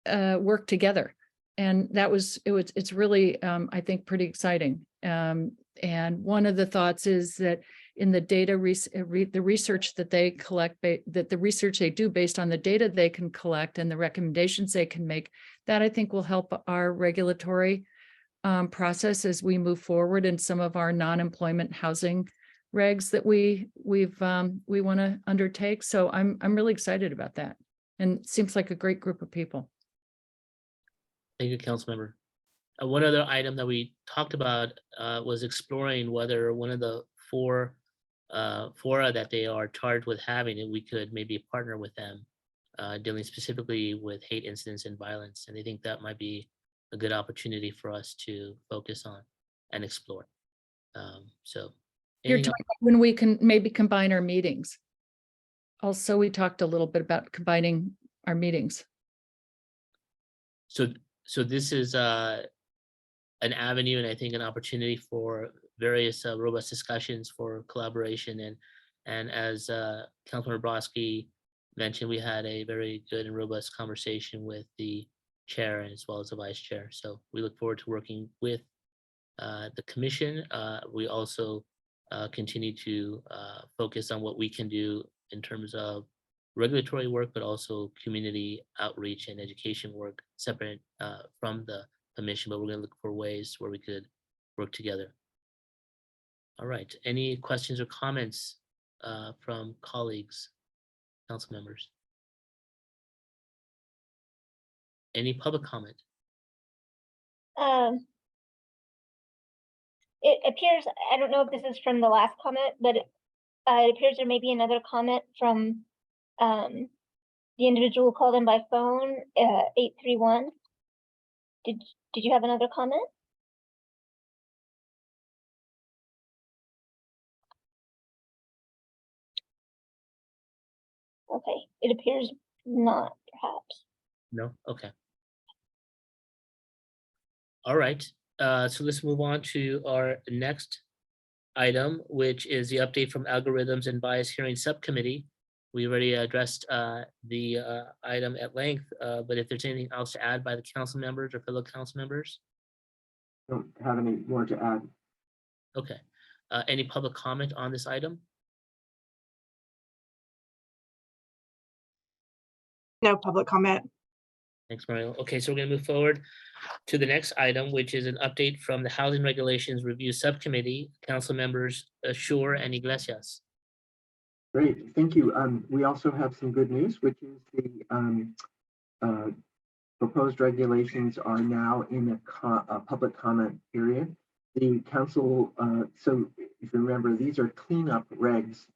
work together. And it's really, I think, pretty exciting. And one of the thoughts is that in the data, the research that they collect, that the research they do based on the data they can collect and the recommendations they can make, that I think will help our regulatory process as we move forward in some of our non-employment housing regs that we want to undertake. So I'm really excited about that. And it seems like a great group of people. Thank you, Councilmember. One other item that we talked about was exploring whether one of the four fora that they are charged with having, and we could maybe partner with them, dealing specifically with hate incidents and violence. And I think that might be a good opportunity for us to focus on and explore. So You're Anything talking when we can maybe combine our meetings. Also, we talked a little bit about combining our meetings. So this is an avenue and I think an opportunity for various robust discussions for collaboration and as Councilmember Brodsky mentioned, we had a very good and robust conversation with the chair and as well as the vice chair. So we look forward to working with the commission. We also continue to focus on what we can do in terms of regulatory work, but also community outreach and education work separate from the commission, but we're going to look for ways where we could work together. All right, any questions or comments from colleagues, council members? Any public comment? It appears, I don't know if this is from the last comment, but it appears there may be another comment from the individual called in by phone, 831. Did you have another comment? Okay, it appears not, perhaps. No? Okay. All right, so let's move on to our next item, which is the update from Algorithms and Bias Hearing Subcommittee. We already addressed the item at length, but if there's anything else to add by the council members or fellow council members? Don't have any more to add. Okay, any public comment on this item? No public comment. Thanks, Mario. Okay, so we're gonna move forward to the next item, which is an update from the Housing Regulations Review Subcommittee, council members Schur and Iglesias. Great, thank you. We also have some good news, which is the proposed regulations are now in a public comment period. The council, so if you remember, these are cleanup regs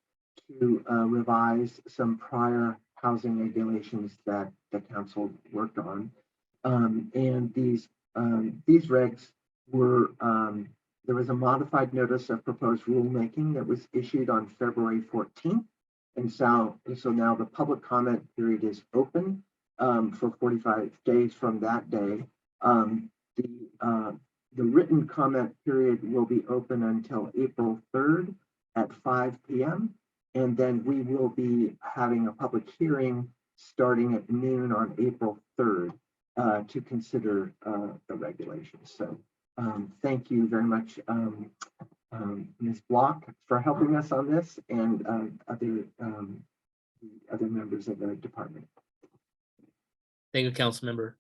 to revise some prior housing regulations that the council worked on. And these regs were, there was a modified notice of proposed rulemaking that was issued on February 14th. And so now the public comment period is open for 45 days from that day. The written comment period will be open until April 3rd at 5 p.m. And then we will be having a public hearing starting at noon on April 3rd to consider the regulations. So thank you very much, Ms. Block, for helping us on this and other members of the department. Thank you, council member.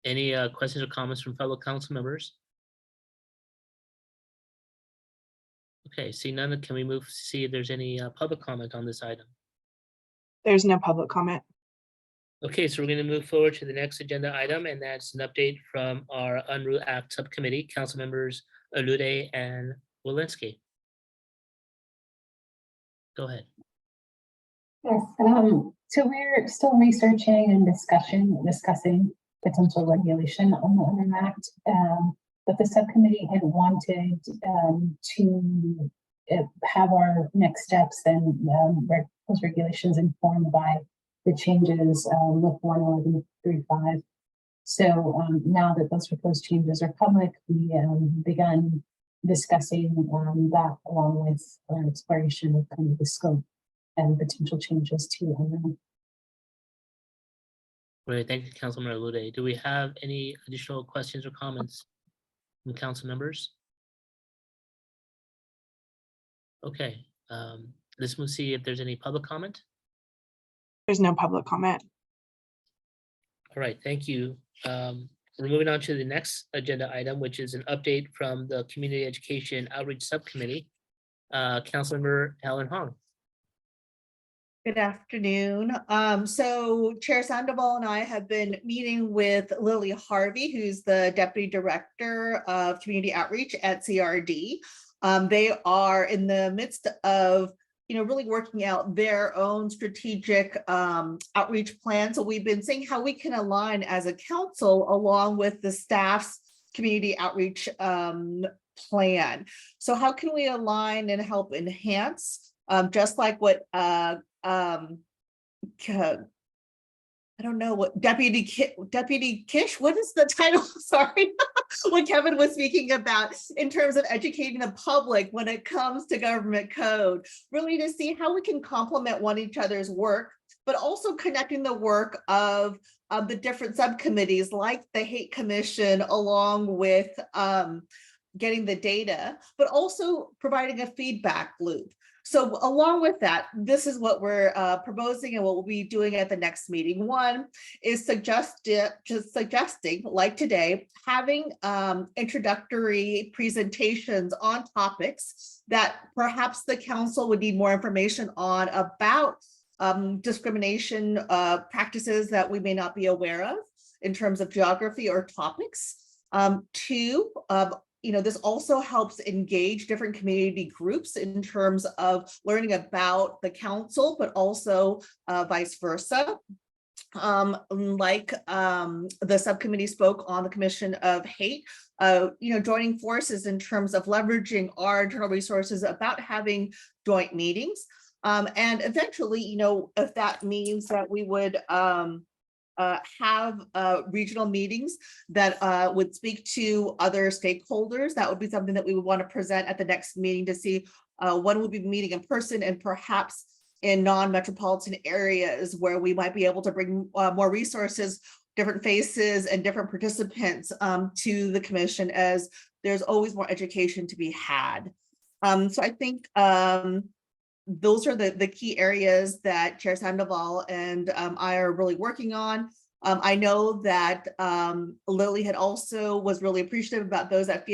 Any questions or comments from fellow council members? Okay, see none, can we move, see if there's any public comment on this item? There's no public comment. Okay, so we're going to move forward to the next agenda item, and that's an update from our UNRU Act Subcommittee, council members Alude and Walensky. Go ahead. Yes, so we're still researching and discussing potential regulation on the UNRU Act. But the subcommittee had wanted to have our next steps and those regulations informed by the changes with 11135. So now that those proposed changes are public, we begun discussing that along with our exploration of kind of the scope and potential changes to UNRU. Great, thank you, Councilmember Alude. Do we have any additional questions or comments from council members? Okay, let's move see if there's any public comment. There's no public comment. All right, thank you. We're moving on to the next agenda item, which is an update from the Community Education Outreach Subcommittee. Councilmember Helen Hong. Good afternoon. So Chair Sandoval and I have been meeting with Lily Harvey, who's the Deputy Director of Community Outreach at CRD. They are in the midst of, really working out their own strategic outreach plan. So we've been seeing how we can align as a council along with the staff's community outreach plan. So how can we align and help enhance, just like what I don't know what Deputy Kish, what is the title? Sorry, what Kevin was speaking about in terms of educating the public when it comes to government code, really to see how we can complement one each other's work, but also connecting the work of the different subcommittees like the Hate Commission, along with getting the data, but also providing a feedback loop. So along with that, this is what we're proposing and what we'll be doing at the next meeting. One is suggesting, like today, having introductory presentations on topics that perhaps the council would need more information on about discrimination practices that we may not be aware of in terms of geography or topics. Two, this also helps engage different community groups in terms of learning about the council, but also vice versa. Like the subcommittee spoke on the Commission of Hate, joining forces in terms of leveraging our internal resources about having joint meetings. And eventually, if that means that we would have regional meetings that would speak to other stakeholders, that would be something that we would want to present at the next meeting to see when we'll be meeting in person and perhaps in non-metropolitan areas where we might be able to bring more resources, different faces and different participants to the commission, as there's always more education to be had. So I think those are the key areas that Chair Sandoval and I are really working on. I know that Lily was really appreciative about those that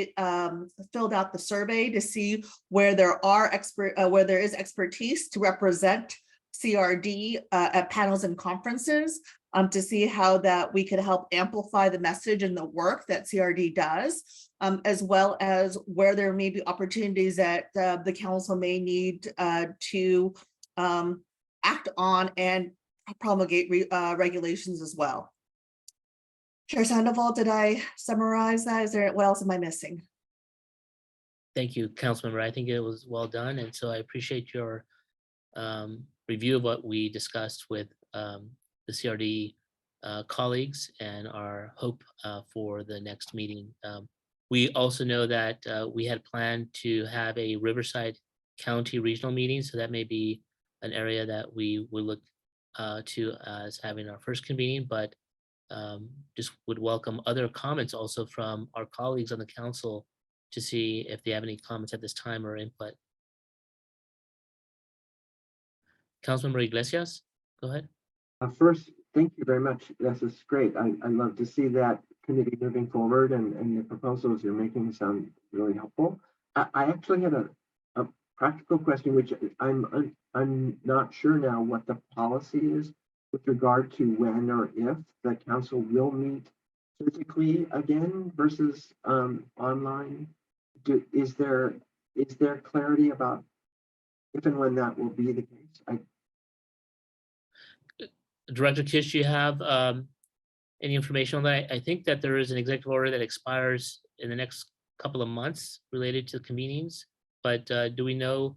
filled out the survey to see where there is expertise to represent CRD at panels and conferences, to see how that we could help amplify the message and the work that CRD does, as well as where there may be opportunities that the council may need to act on and promulgate regulations as well. Chair Sandoval, did I summarize that? What else am I missing? Thank you, Councilmember. I think it was well done. And so I appreciate your review of what we discussed with the CRD colleagues and our hope for the next meeting. We also know that we had planned to have a Riverside County regional meeting, so that may be an area that we would look to as having our first convening, but just would welcome other comments also from our colleagues on the council to see if they have any comments at this time or input. Councilmember Iglesias, go ahead. First, thank you very much. This is great. I love to see that committee moving forward, and the proposals you're making sound really helpful. I actually had a practical question, which I'm not sure now what the policy is with regard to when or if the council will meet physically again versus online. Is there clarity about if and when that will be the case? Director Kish, do you have any information on that? I think that there is an executive order that expires in the next couple of months related to convenings, but do we know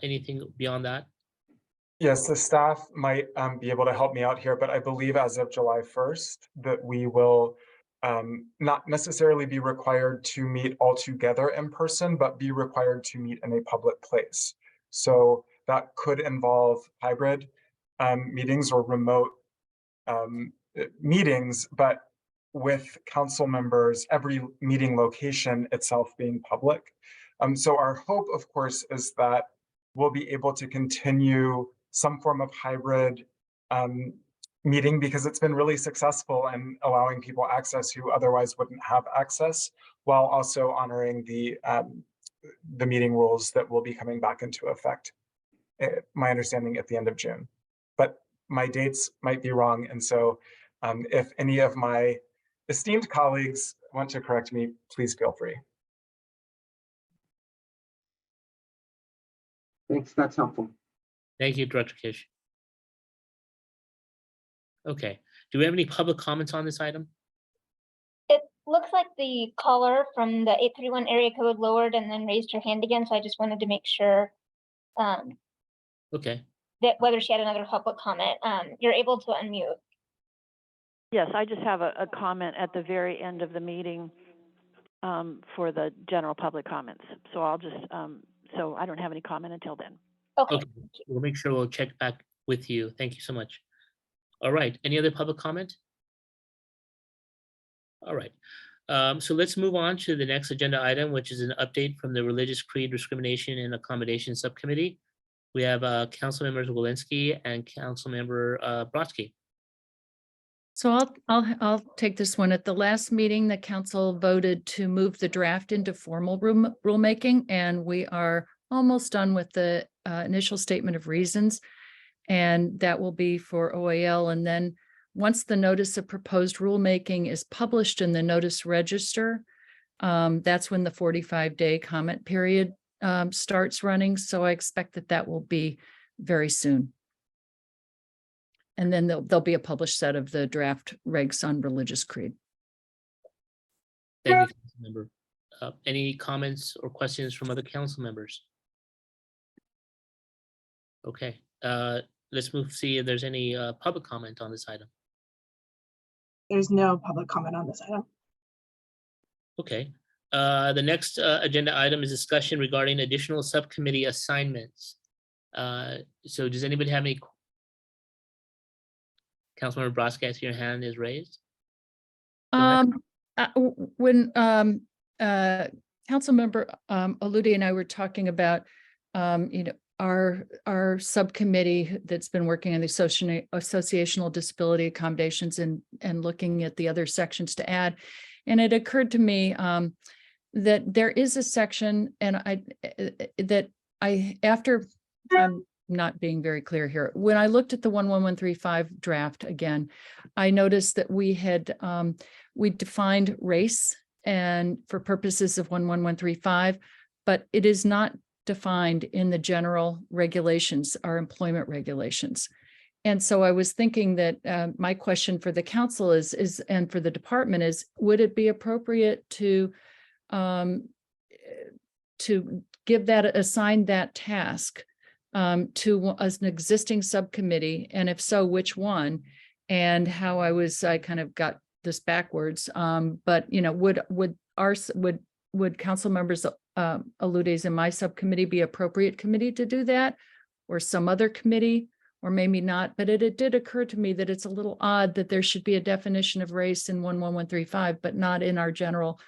anything beyond that? Yes, the staff might be able to help me out here, but I believe as of July 1st that we will not necessarily be required to meet all together in person, but be required to meet in a public place. So that could involve hybrid meetings or remote meetings, but with council members, every meeting location itself being public. So our hope, of course, is that we'll be able to continue some form of hybrid meeting, because it's been really successful in allowing people access who otherwise wouldn't have access, while also honoring the meeting rules that will be coming back into effect, my understanding, at the end of June. But my dates might be wrong, and so if any of my esteemed colleagues want to correct me, please feel free. Thanks, that's helpful. Thank you, Director Kish. Okay, do we have any public comments on this item? It looks like the caller from the 831 area code lowered and then raised her hand again, so I just wanted to make sure Okay, that whether she had another public comment. You're able to unmute. Yes, I just have a comment at the very end of the meeting for the general public comments. So I'll just, so I don't have any comment until then. Okay. okay, we'll make sure we'll check back with you. Thank you so much. All right, any other public comment? All right, so let's move on to the next agenda item, which is an update from the Religious Creed Discrimination and Accommodation Subcommittee. We have Council Members Walensky and Council Member Brodsky. So I'll take this one. At the last meeting, the council voted to move the draft into formal rulemaking, and we are almost done with the initial statement of reasons. And that will be for OAL. And then once the notice of proposed rulemaking is published in the notice register, that's when the 45-day comment period starts running. So I expect that that will be very soon. And then there'll be a published set of the draft regs on religious creed. Thank you, Council Member. Any comments or questions from other council members? Okay, let's move, see if there's any public comment on this item. There's no public comment on this item. Okay, the next agenda item is discussion regarding additional subcommittee assignments. So does anybody have any? Councilmember Brodsky, I see your hand is raised. When Councilmember Aludi and I were talking about, our subcommittee that's been working on the associational disability accommodations and looking at the other sections to add. And it occurred to me that there is a section after I'm not being very clear here. When I looked at the 11135 draft again, I noticed that we had we defined race and for purposes of 11135, but it is not defined in the general regulations, our employment regulations. And so I was thinking that my question for the council is and for the department is, would it be appropriate to give that, assign that task to as an existing subcommittee, and if so, which one? And how I kind of got this backwards. But would council members Aludes in my subcommittee be appropriate committee to do that, or some other committee, or maybe not? But it did occur to me that it's a little odd that there should be a definition of race in 11135, but not in our general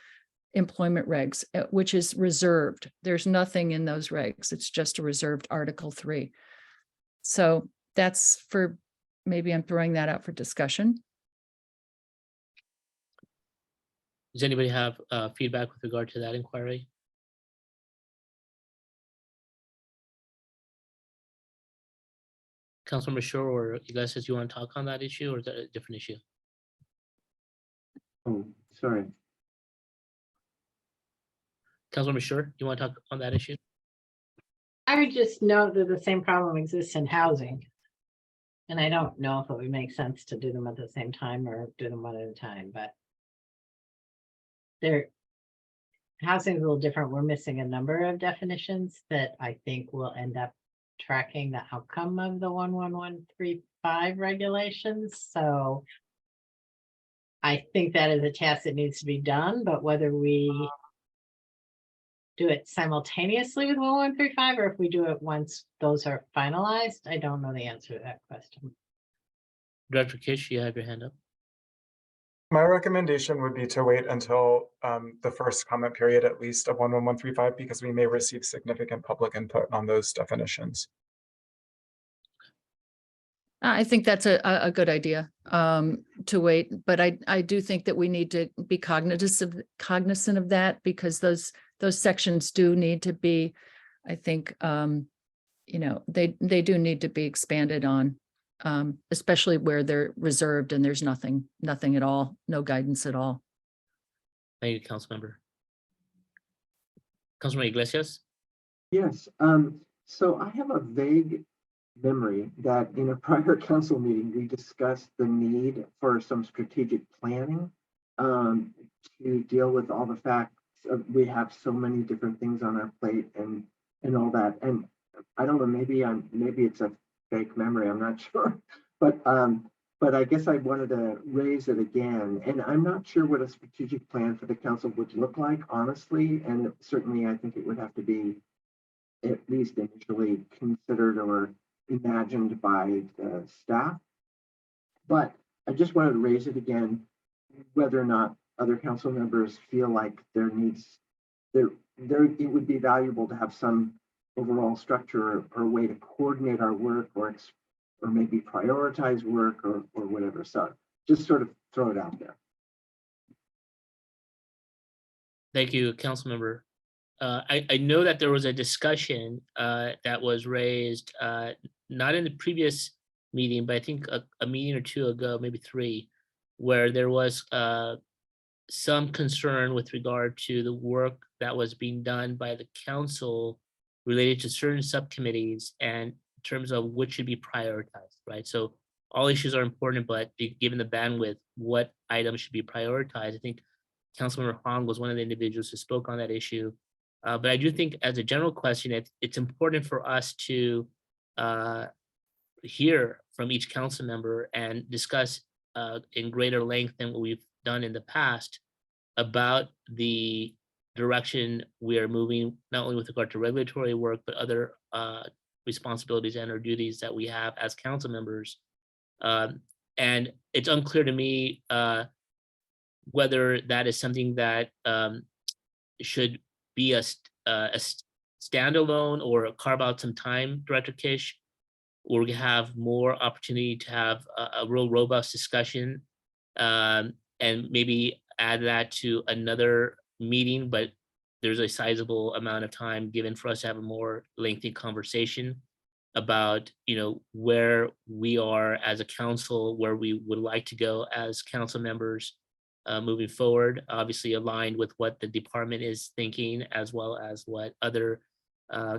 employment regs, which is reserved. There's nothing in those regs. It's just a reserved Article 3. So that's for, maybe I'm throwing that out for discussion. Does anybody have feedback with regard to that inquiry? Councilmember Shore or Iglesias, you want to talk on that issue, or is that a different issue? Oh, sorry. Councilmember Shore, you want to talk on that issue? I would just note that the same problem exists in housing. And I don't know if it would make sense to do them at the same time or do them one at a time, but housing is a little different. We're missing a number of definitions that I think will end up tracking the outcome of the 11135 regulations. So I think that is a task that needs to be done, but whether we do it simultaneously with 11135 or if we do it once those are finalized, I don't know the answer to that question. Director Kish, you have your hand up. My recommendation would be to wait until the first comment period, at least of 11135, because we may receive significant public input on those definitions. I think that's a good idea to wait, but I do think that we need to be cognizant of that, because those sections do need to be, I think, they do need to be expanded on, especially where they're reserved and there's nothing at all, no guidance at all. Thank you, Councilmember. Councilmember Iglesias? Yes, so I have a vague memory that in a prior council meeting, we discussed the need for some strategic planning to deal with all the facts of we have so many different things on our plate and all that. And I don't know, maybe it's a fake memory, I'm not sure. But I guess I wanted to raise it again. And I'm not sure what a strategic plan for the council would look like, honestly. And certainly I think it would have to be at least initially considered or imagined by the staff. But I just wanted to raise it again, whether or not other council members feel like it would be valuable to have some overall structure or way to coordinate our work or maybe prioritize work or whatever. So just sort of throw it out there. Thank you, Councilmember. I know that there was a discussion that was raised, not in the previous meeting, but I think a meeting or two ago, maybe 3, where there was some concern with regard to the work that was being done by the council related to certain subcommittees and in terms of which should be prioritized, right? So all issues are important, but given the bandwidth, what items should be prioritized? I think Councilmember Hong was one of the individuals who spoke on that issue. But I do think as a general question, it's important for us to hear from each council member and discuss in greater length than what we've done in the past about the direction we are moving, not only with regard to regulatory work, but other responsibilities and or duties that we have as council members. And it's unclear to me whether that is something that should be a standalone or carve out some time, Director Kish, or we have more opportunity to have a real robust discussion and maybe add that to another meeting, but there's a sizable amount of time given for us to have a more lengthy conversation about, where we are as a council, where we would like to go as council members moving forward, obviously aligned with what the department is thinking, as well as what other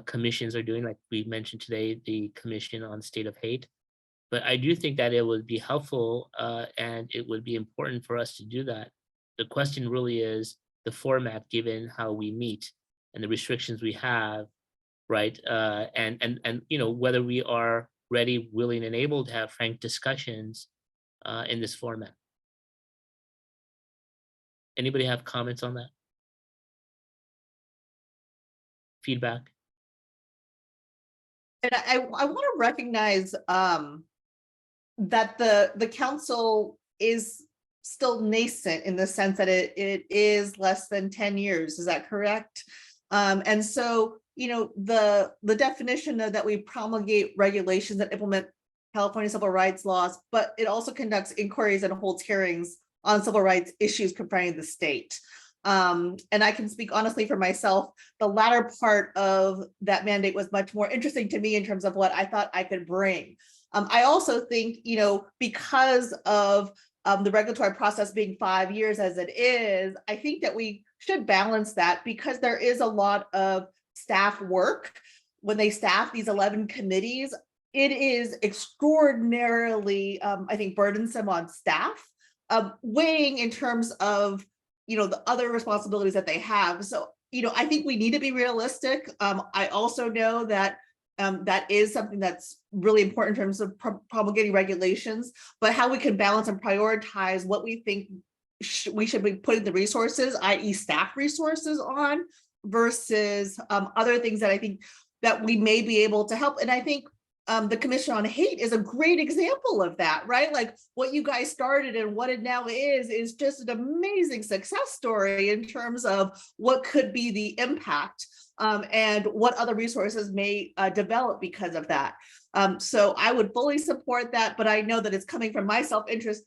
commissions are doing, like we mentioned today, the Commission on State of Hate. But I do think that it would be helpful and it would be important for us to do that. The question really is the format, given how we meet and the restrictions we have, right? And whether we are ready, willing, and able to have frank discussions in this format. Anybody have comments on that? Feedback? And I want to recognize that the council is still nascent in the sense that it is less than 10 years. Is that correct? And so, the definition of that we promulgate regulations that implement California civil rights laws, but it also conducts inquiries and holds hearings on civil rights issues confronting the state. And I can speak honestly for myself, the latter part of that mandate was much more interesting to me in terms of what I thought I could bring. I also think, because of the regulatory process being 5 years as it is, I think that we should balance that because there is a lot of staff work. When they staff these 11 committees, it is extraordinarily, I think, burdensome on staff, weighing in terms of, the other responsibilities that they have. So, I think we need to be realistic. I also know that that is something that's really important in terms of promulgating regulations, but how we can balance and prioritize what we think we should be putting the resources, i.e. staff resources on versus other things that I think that we may be able to help. And I think the Commission on Hate is a great example of that, right? Like what you guys started and what it now is just an amazing success story in terms of what could be the impact and what other resources may develop because of that. So I would fully support that, but I know that it's coming from my self-interest,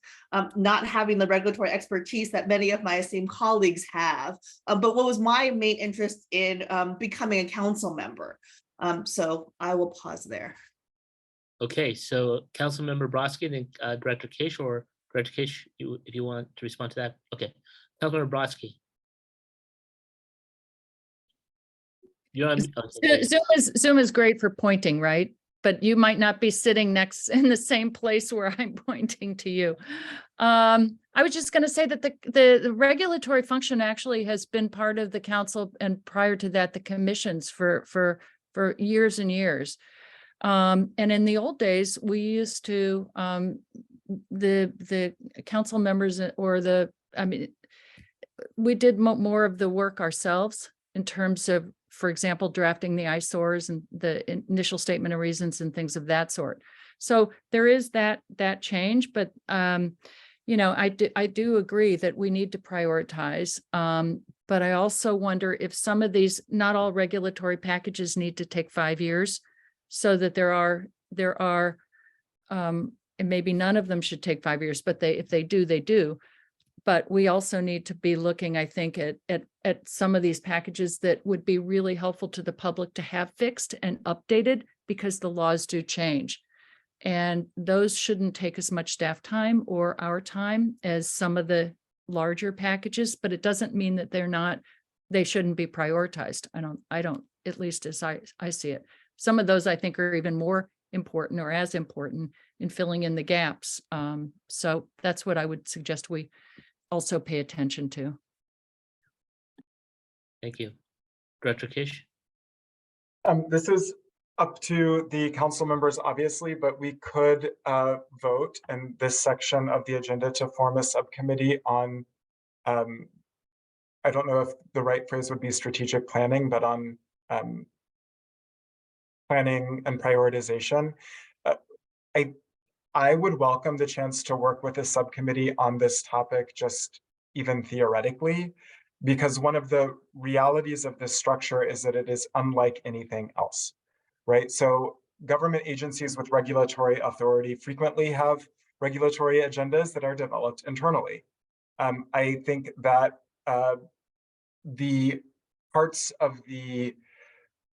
not having the regulatory expertise that many of my esteemed colleagues have. But what was my main interest in becoming a council member? So I will pause there. Okay, so Councilmember Brodsky and Director Kish, or Director Kish, if you want to respond to that. Okay, Councilmember Brodsky. You're on. Zoom is great for pointing, right? but you might not be sitting next in the same place where I'm pointing to you. I was just going to say that the regulatory function actually has been part of the council, and prior to that, the commissions for years and years. And in the old days, we used to, the council members we did more of the work ourselves in terms of, for example, drafting the ISORs and the initial statement of reasons and things of that sort. So there is that change, but I do agree that we need to prioritize. But I also wonder if some of these, not all regulatory packages need to take 5 years, so that there are, and maybe none of them should take 5 years, but if they do, they do. But we also need to be looking, I think, at some of these packages that would be really helpful to the public to have fixed and updated, because the laws do change. And those shouldn't take as much staff time or our time as some of the larger packages, but it doesn't mean that they shouldn't be prioritized. I don't, at least as I see it. Some of those I think are even more important or as important in filling in the gaps. So that's what I would suggest we also pay attention to. Thank you. Director Kish? This is up to the council members, obviously, but we could vote in this section of the agenda to form a subcommittee on, I don't know if the right phrase would be strategic planning, but on planning and prioritization. I would welcome the chance to work with a subcommittee on this topic, just even theoretically, because one of the realities of this structure is that it is unlike anything else, right? So government agencies with regulatory authority frequently have regulatory agendas that are developed internally. I think that the parts of the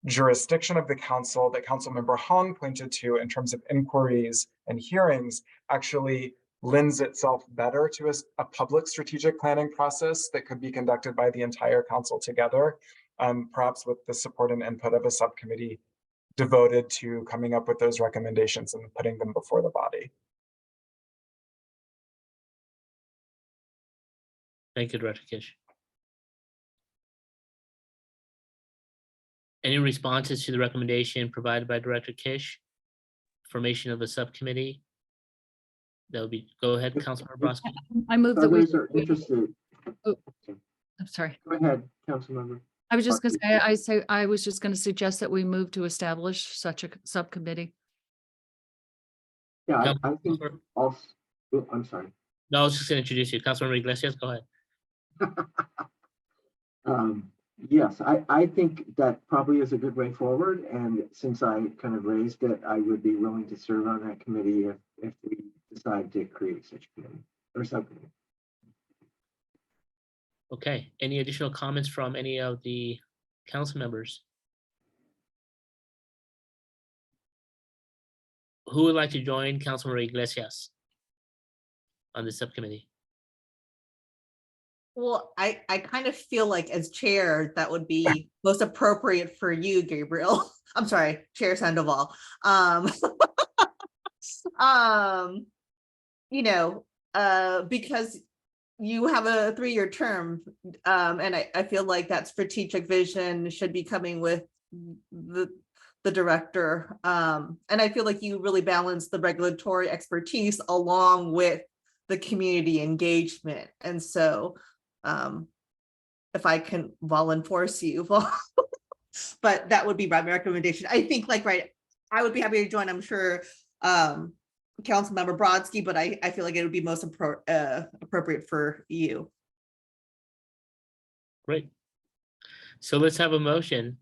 jurisdiction of the council that Councilmember Hong pointed to in terms of inquiries and hearings actually lends itself better to a public strategic planning process that could be conducted by the entire council together, perhaps with the support and input of a subcommittee devoted to coming up with those recommendations and putting them before the body. Thank you, Director Kish. Any responses to the recommendation provided by Director Kish? Formation of a subcommittee? That would be, go ahead, Councilmember Brodsky. I move that we. Others are interested. Oh, I'm sorry. Go ahead, Councilmember. I was just going to say, I was just going to suggest that we move to establish such a subcommittee. Yeah, I think also, oh, I'm sorry. No, I was just going to introduce you. Councilmember Iglesias, go ahead. Yes, I think that probably is a good way forward. And since I kind of raised it, I would be willing to serve on that committee if we decide to create such a committee or subcommittee. Okay, any additional comments from any of the council members? Who would like to join Councilmember Iglesias on the subcommittee? Well, I kind of feel like as chair, that would be most appropriate for you, Gabriel. I'm sorry, Chair Sandoval. Because you have a 3-year term, and I feel like that strategic vision should be coming with the director. And I feel like you really balance the regulatory expertise along with the community engagement. And so if I can volunteer you, but that would be my recommendation. I think I would be happy to join, I'm sure, Councilmember Brodsky, but I feel like it would be most appropriate for you. Great. So let's have a motion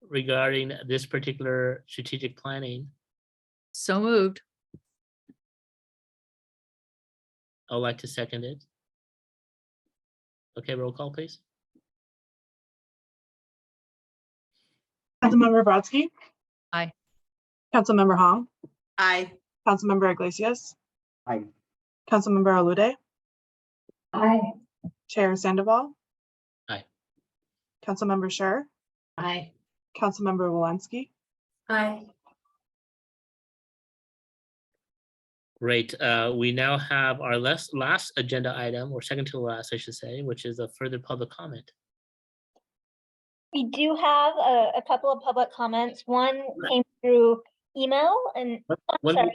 regarding this particular strategic planning. So moved. I'd like to second it. Okay, roll call, please. Councilmember Brodsky. Aye. Councilmember Hong. Aye. Councilmember Iglesias. Aye. Councilmember Alude. Aye. Chair Sandoval. Aye. Councilmember Scher. Aye. Councilmember Walensky. Aye. Great. We now have our last agenda item, or second to last, I should say, which is a further public comment. We do have a couple of public comments. One came through email and, sorry,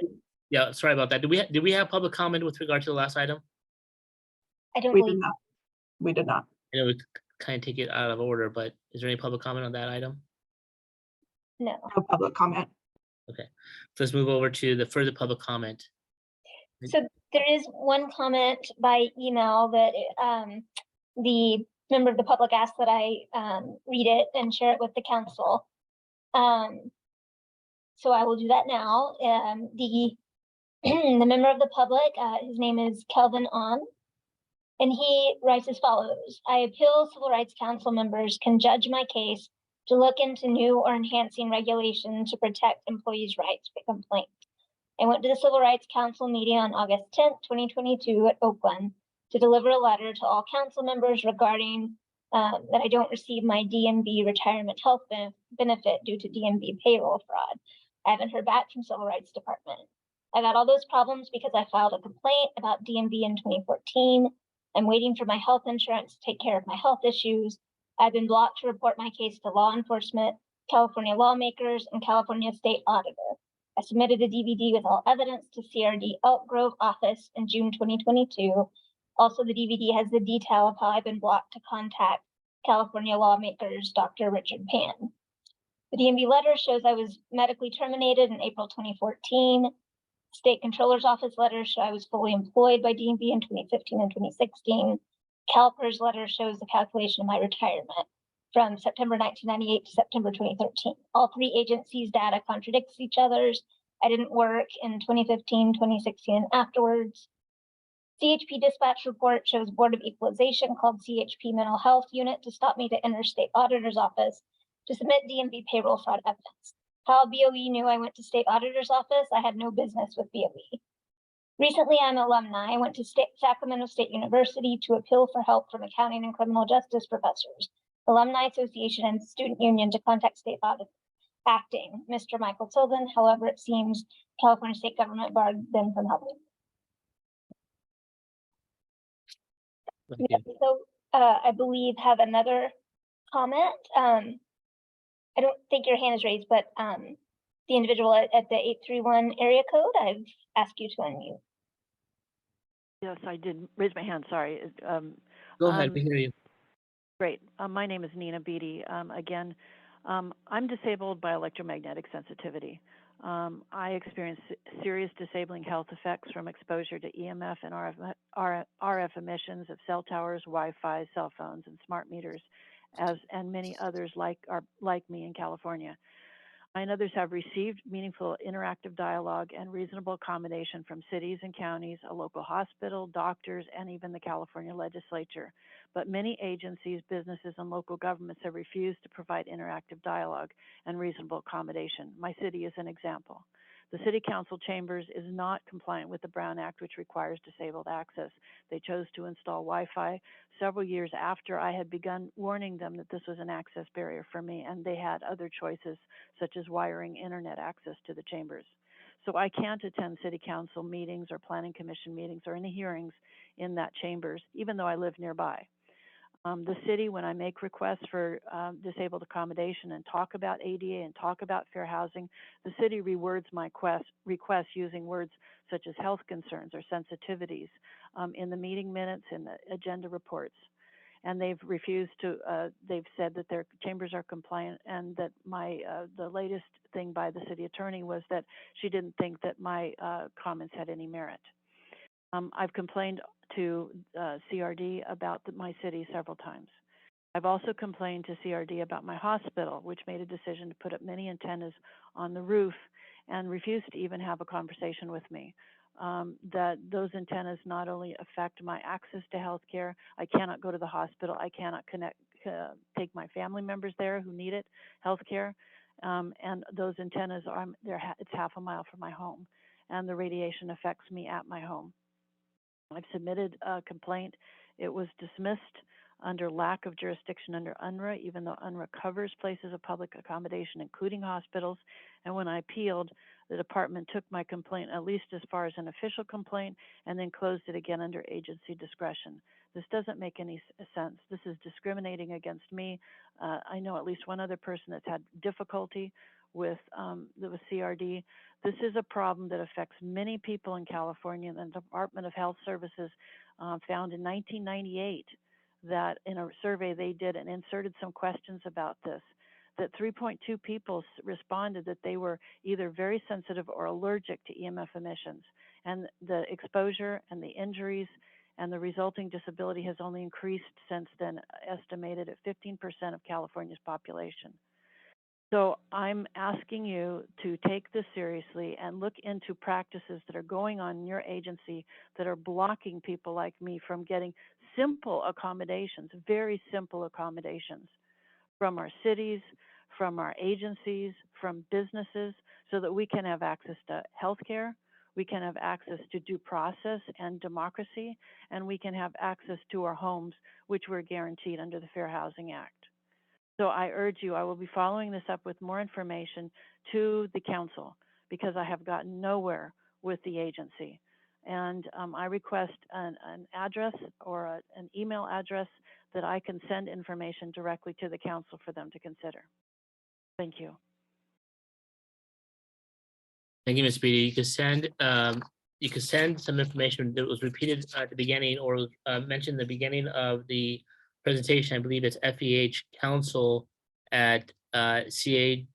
Yeah, sorry about that. Did we have public comment with regard to the last item? I don't We believe. did not. We did not. I know we kind of take it out of order, but is there any public comment on that item? No. No public comment. Okay, so let's move over to the further public comment. So there is one comment by email that the member of the public asked that I read it and share it with the council. So I will do that now. The member of the public, his name is Kelvin On, and he writes as follows: I appeal Civil Rights Council members can judge my case to look into new or enhancing regulation to protect employees' rights for complaint. I went to the Civil Rights Council meeting on August 10th, 2022 at Oakland to deliver a letter to all council members regarding that I don't receive my DMV retirement health benefit due to DMV payroll fraud. I haven't heard back from Civil Rights Department. I've had all those problems because I filed a complaint about DMV in 2014. I'm waiting for my health insurance to take care of my health issues. I've been blocked to report my case to law enforcement, California lawmakers, and California state auditor. I submitted a DVD with all evidence to CRD Elk Grove office in June 2022. Also, the DVD has the detail of how I've been blocked to contact California lawmakers, Dr. Richard Pan. The DMV letter shows I was medically terminated in April 2014. State Controller's Office letter shows I was fully employed by DMV in 2015 and 2016. CalPERS letter shows the calculation of my retirement from September 1998 to September 2013. All three agencies' data contradicts each other's. I didn't work in 2015, 2016, and afterwards. CHP dispatch report shows Board of Equalization called CHP Mental Health Unit to stop me to enter state auditor's office to submit DMV payroll fraud evidence. How BOE knew I went to state auditor's office, I had no business with BOE. Recently, I'm an alumni. I went to Sacramento State University to appeal for help from accounting and criminal justice professors, Alumni Association, and Student Union to contact state audit acting Mr. Michael Tilden. However, it seems California state government barred them from helping. So I believe have another comment. I don't think your hand is raised, but the individual at the 831 area code, I've asked you to unmute. Yes, I did raise my hand, sorry. Go ahead, we hear you. Great. My name is Nina Beatty. Again, I'm disabled by electromagnetic sensitivity. I experience serious disabling health effects from exposure to EMF and RF emissions of cell towers, Wi-Fi, cell phones, and smart meters, and many others like me in California. I and others have received meaningful interactive dialogue and reasonable accommodation from cities and counties, a local hospital, doctors, and even the California legislature. But many agencies, businesses, and local governments have refused to provide interactive dialogue and reasonable accommodation. My city is an example. The City Council chambers is not compliant with the Brown Act, which requires disabled access. They chose to install Wi-Fi several years after I had begun warning them that this was an access barrier for me, and they had other choices, such as wiring internet access to the chambers. So I can't attend City Council meetings or Planning Commission meetings or any hearings in that chambers, even though I live nearby. The city, when I make requests for disabled accommodation and talk about ADA and talk about fair housing, the city rewords my requests using words such as health concerns or sensitivities in the meeting minutes and the agenda reports. And they've refused to, they've said that their chambers are compliant, and that the latest thing by the city attorney was that she didn't think that my comments had any merit. I've complained to CRD about my city several times. I've also complained to CRD about my hospital, which made a decision to put up many antennas on the roof and refused to even have a conversation with me. That those antennas not only affect my access to healthcare, I cannot go to the hospital, I cannot take my family members there who need it, healthcare, and those antennas are it's half a mile from my home, and the radiation affects me at my home. I've submitted a complaint. It was dismissed under lack of jurisdiction under UNRWA, even though UNRWA covers places of public accommodation, including hospitals. And when I appealed, the department took my complaint at least as far as an official complaint and then closed it again under agency discretion. This doesn't make any sense. This is discriminating against me. I know at least one other person that's had difficulty with CRD. This is a problem that affects many people in California. The Department of Health Services found in 1998 that in a survey they did and inserted some questions about this, that 3.2 people responded that they were either very sensitive or allergic to EMF emissions. And the exposure and the injuries and the resulting disability has only increased since then, estimated at 15% of California's population. So I'm asking you to take this seriously and look into practices that are going on in your agency that are blocking people like me from getting simple accommodations, very simple accommodations from our cities, from our agencies, from businesses, so that we can have access to healthcare, we can have access to due process and democracy, and we can have access to our homes, which we're guaranteed under the Fair Housing Act. So I urge you, I will be following this up with more information to the council because I have gotten nowhere with the agency. And I request an address or an email address that I can send information directly to the council for them to consider. Thank you. Thank you, Ms. Beatty. You could send some information that was repeated at the beginning or mentioned at the beginning of the presentation. I believe it's FEH Council at CA.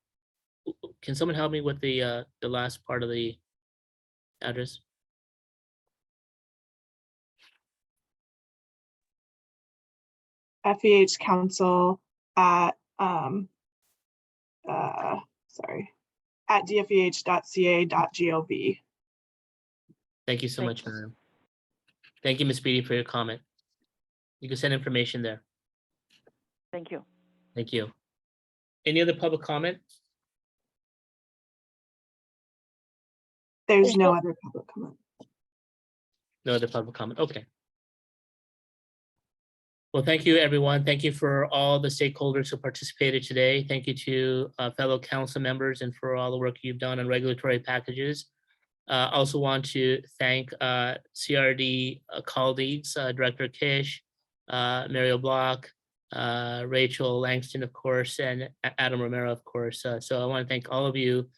Can someone help me with the last part of the address? FEH Council at at dfeh.ca.gov. Thank you so much, Miriam. Thank you, Ms. Beatty, for your comment. You can send information there. Thank you. Thank you. Any other public comment? There's no other public comment. No other public comment. Okay. Well, thank you, everyone. Thank you for all the stakeholders who participated today. Thank you to fellow council members and for all the work you've done on regulatory packages. Also want to thank CRD colleagues, Director Kish, Mario Block, Rachel Langston, of course, and Adam Romero, of course. So I want to thank all of you.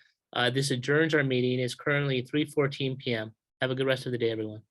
This adjourns our meeting. It's currently 3:14 p.m. Have a good rest of the day, everyone.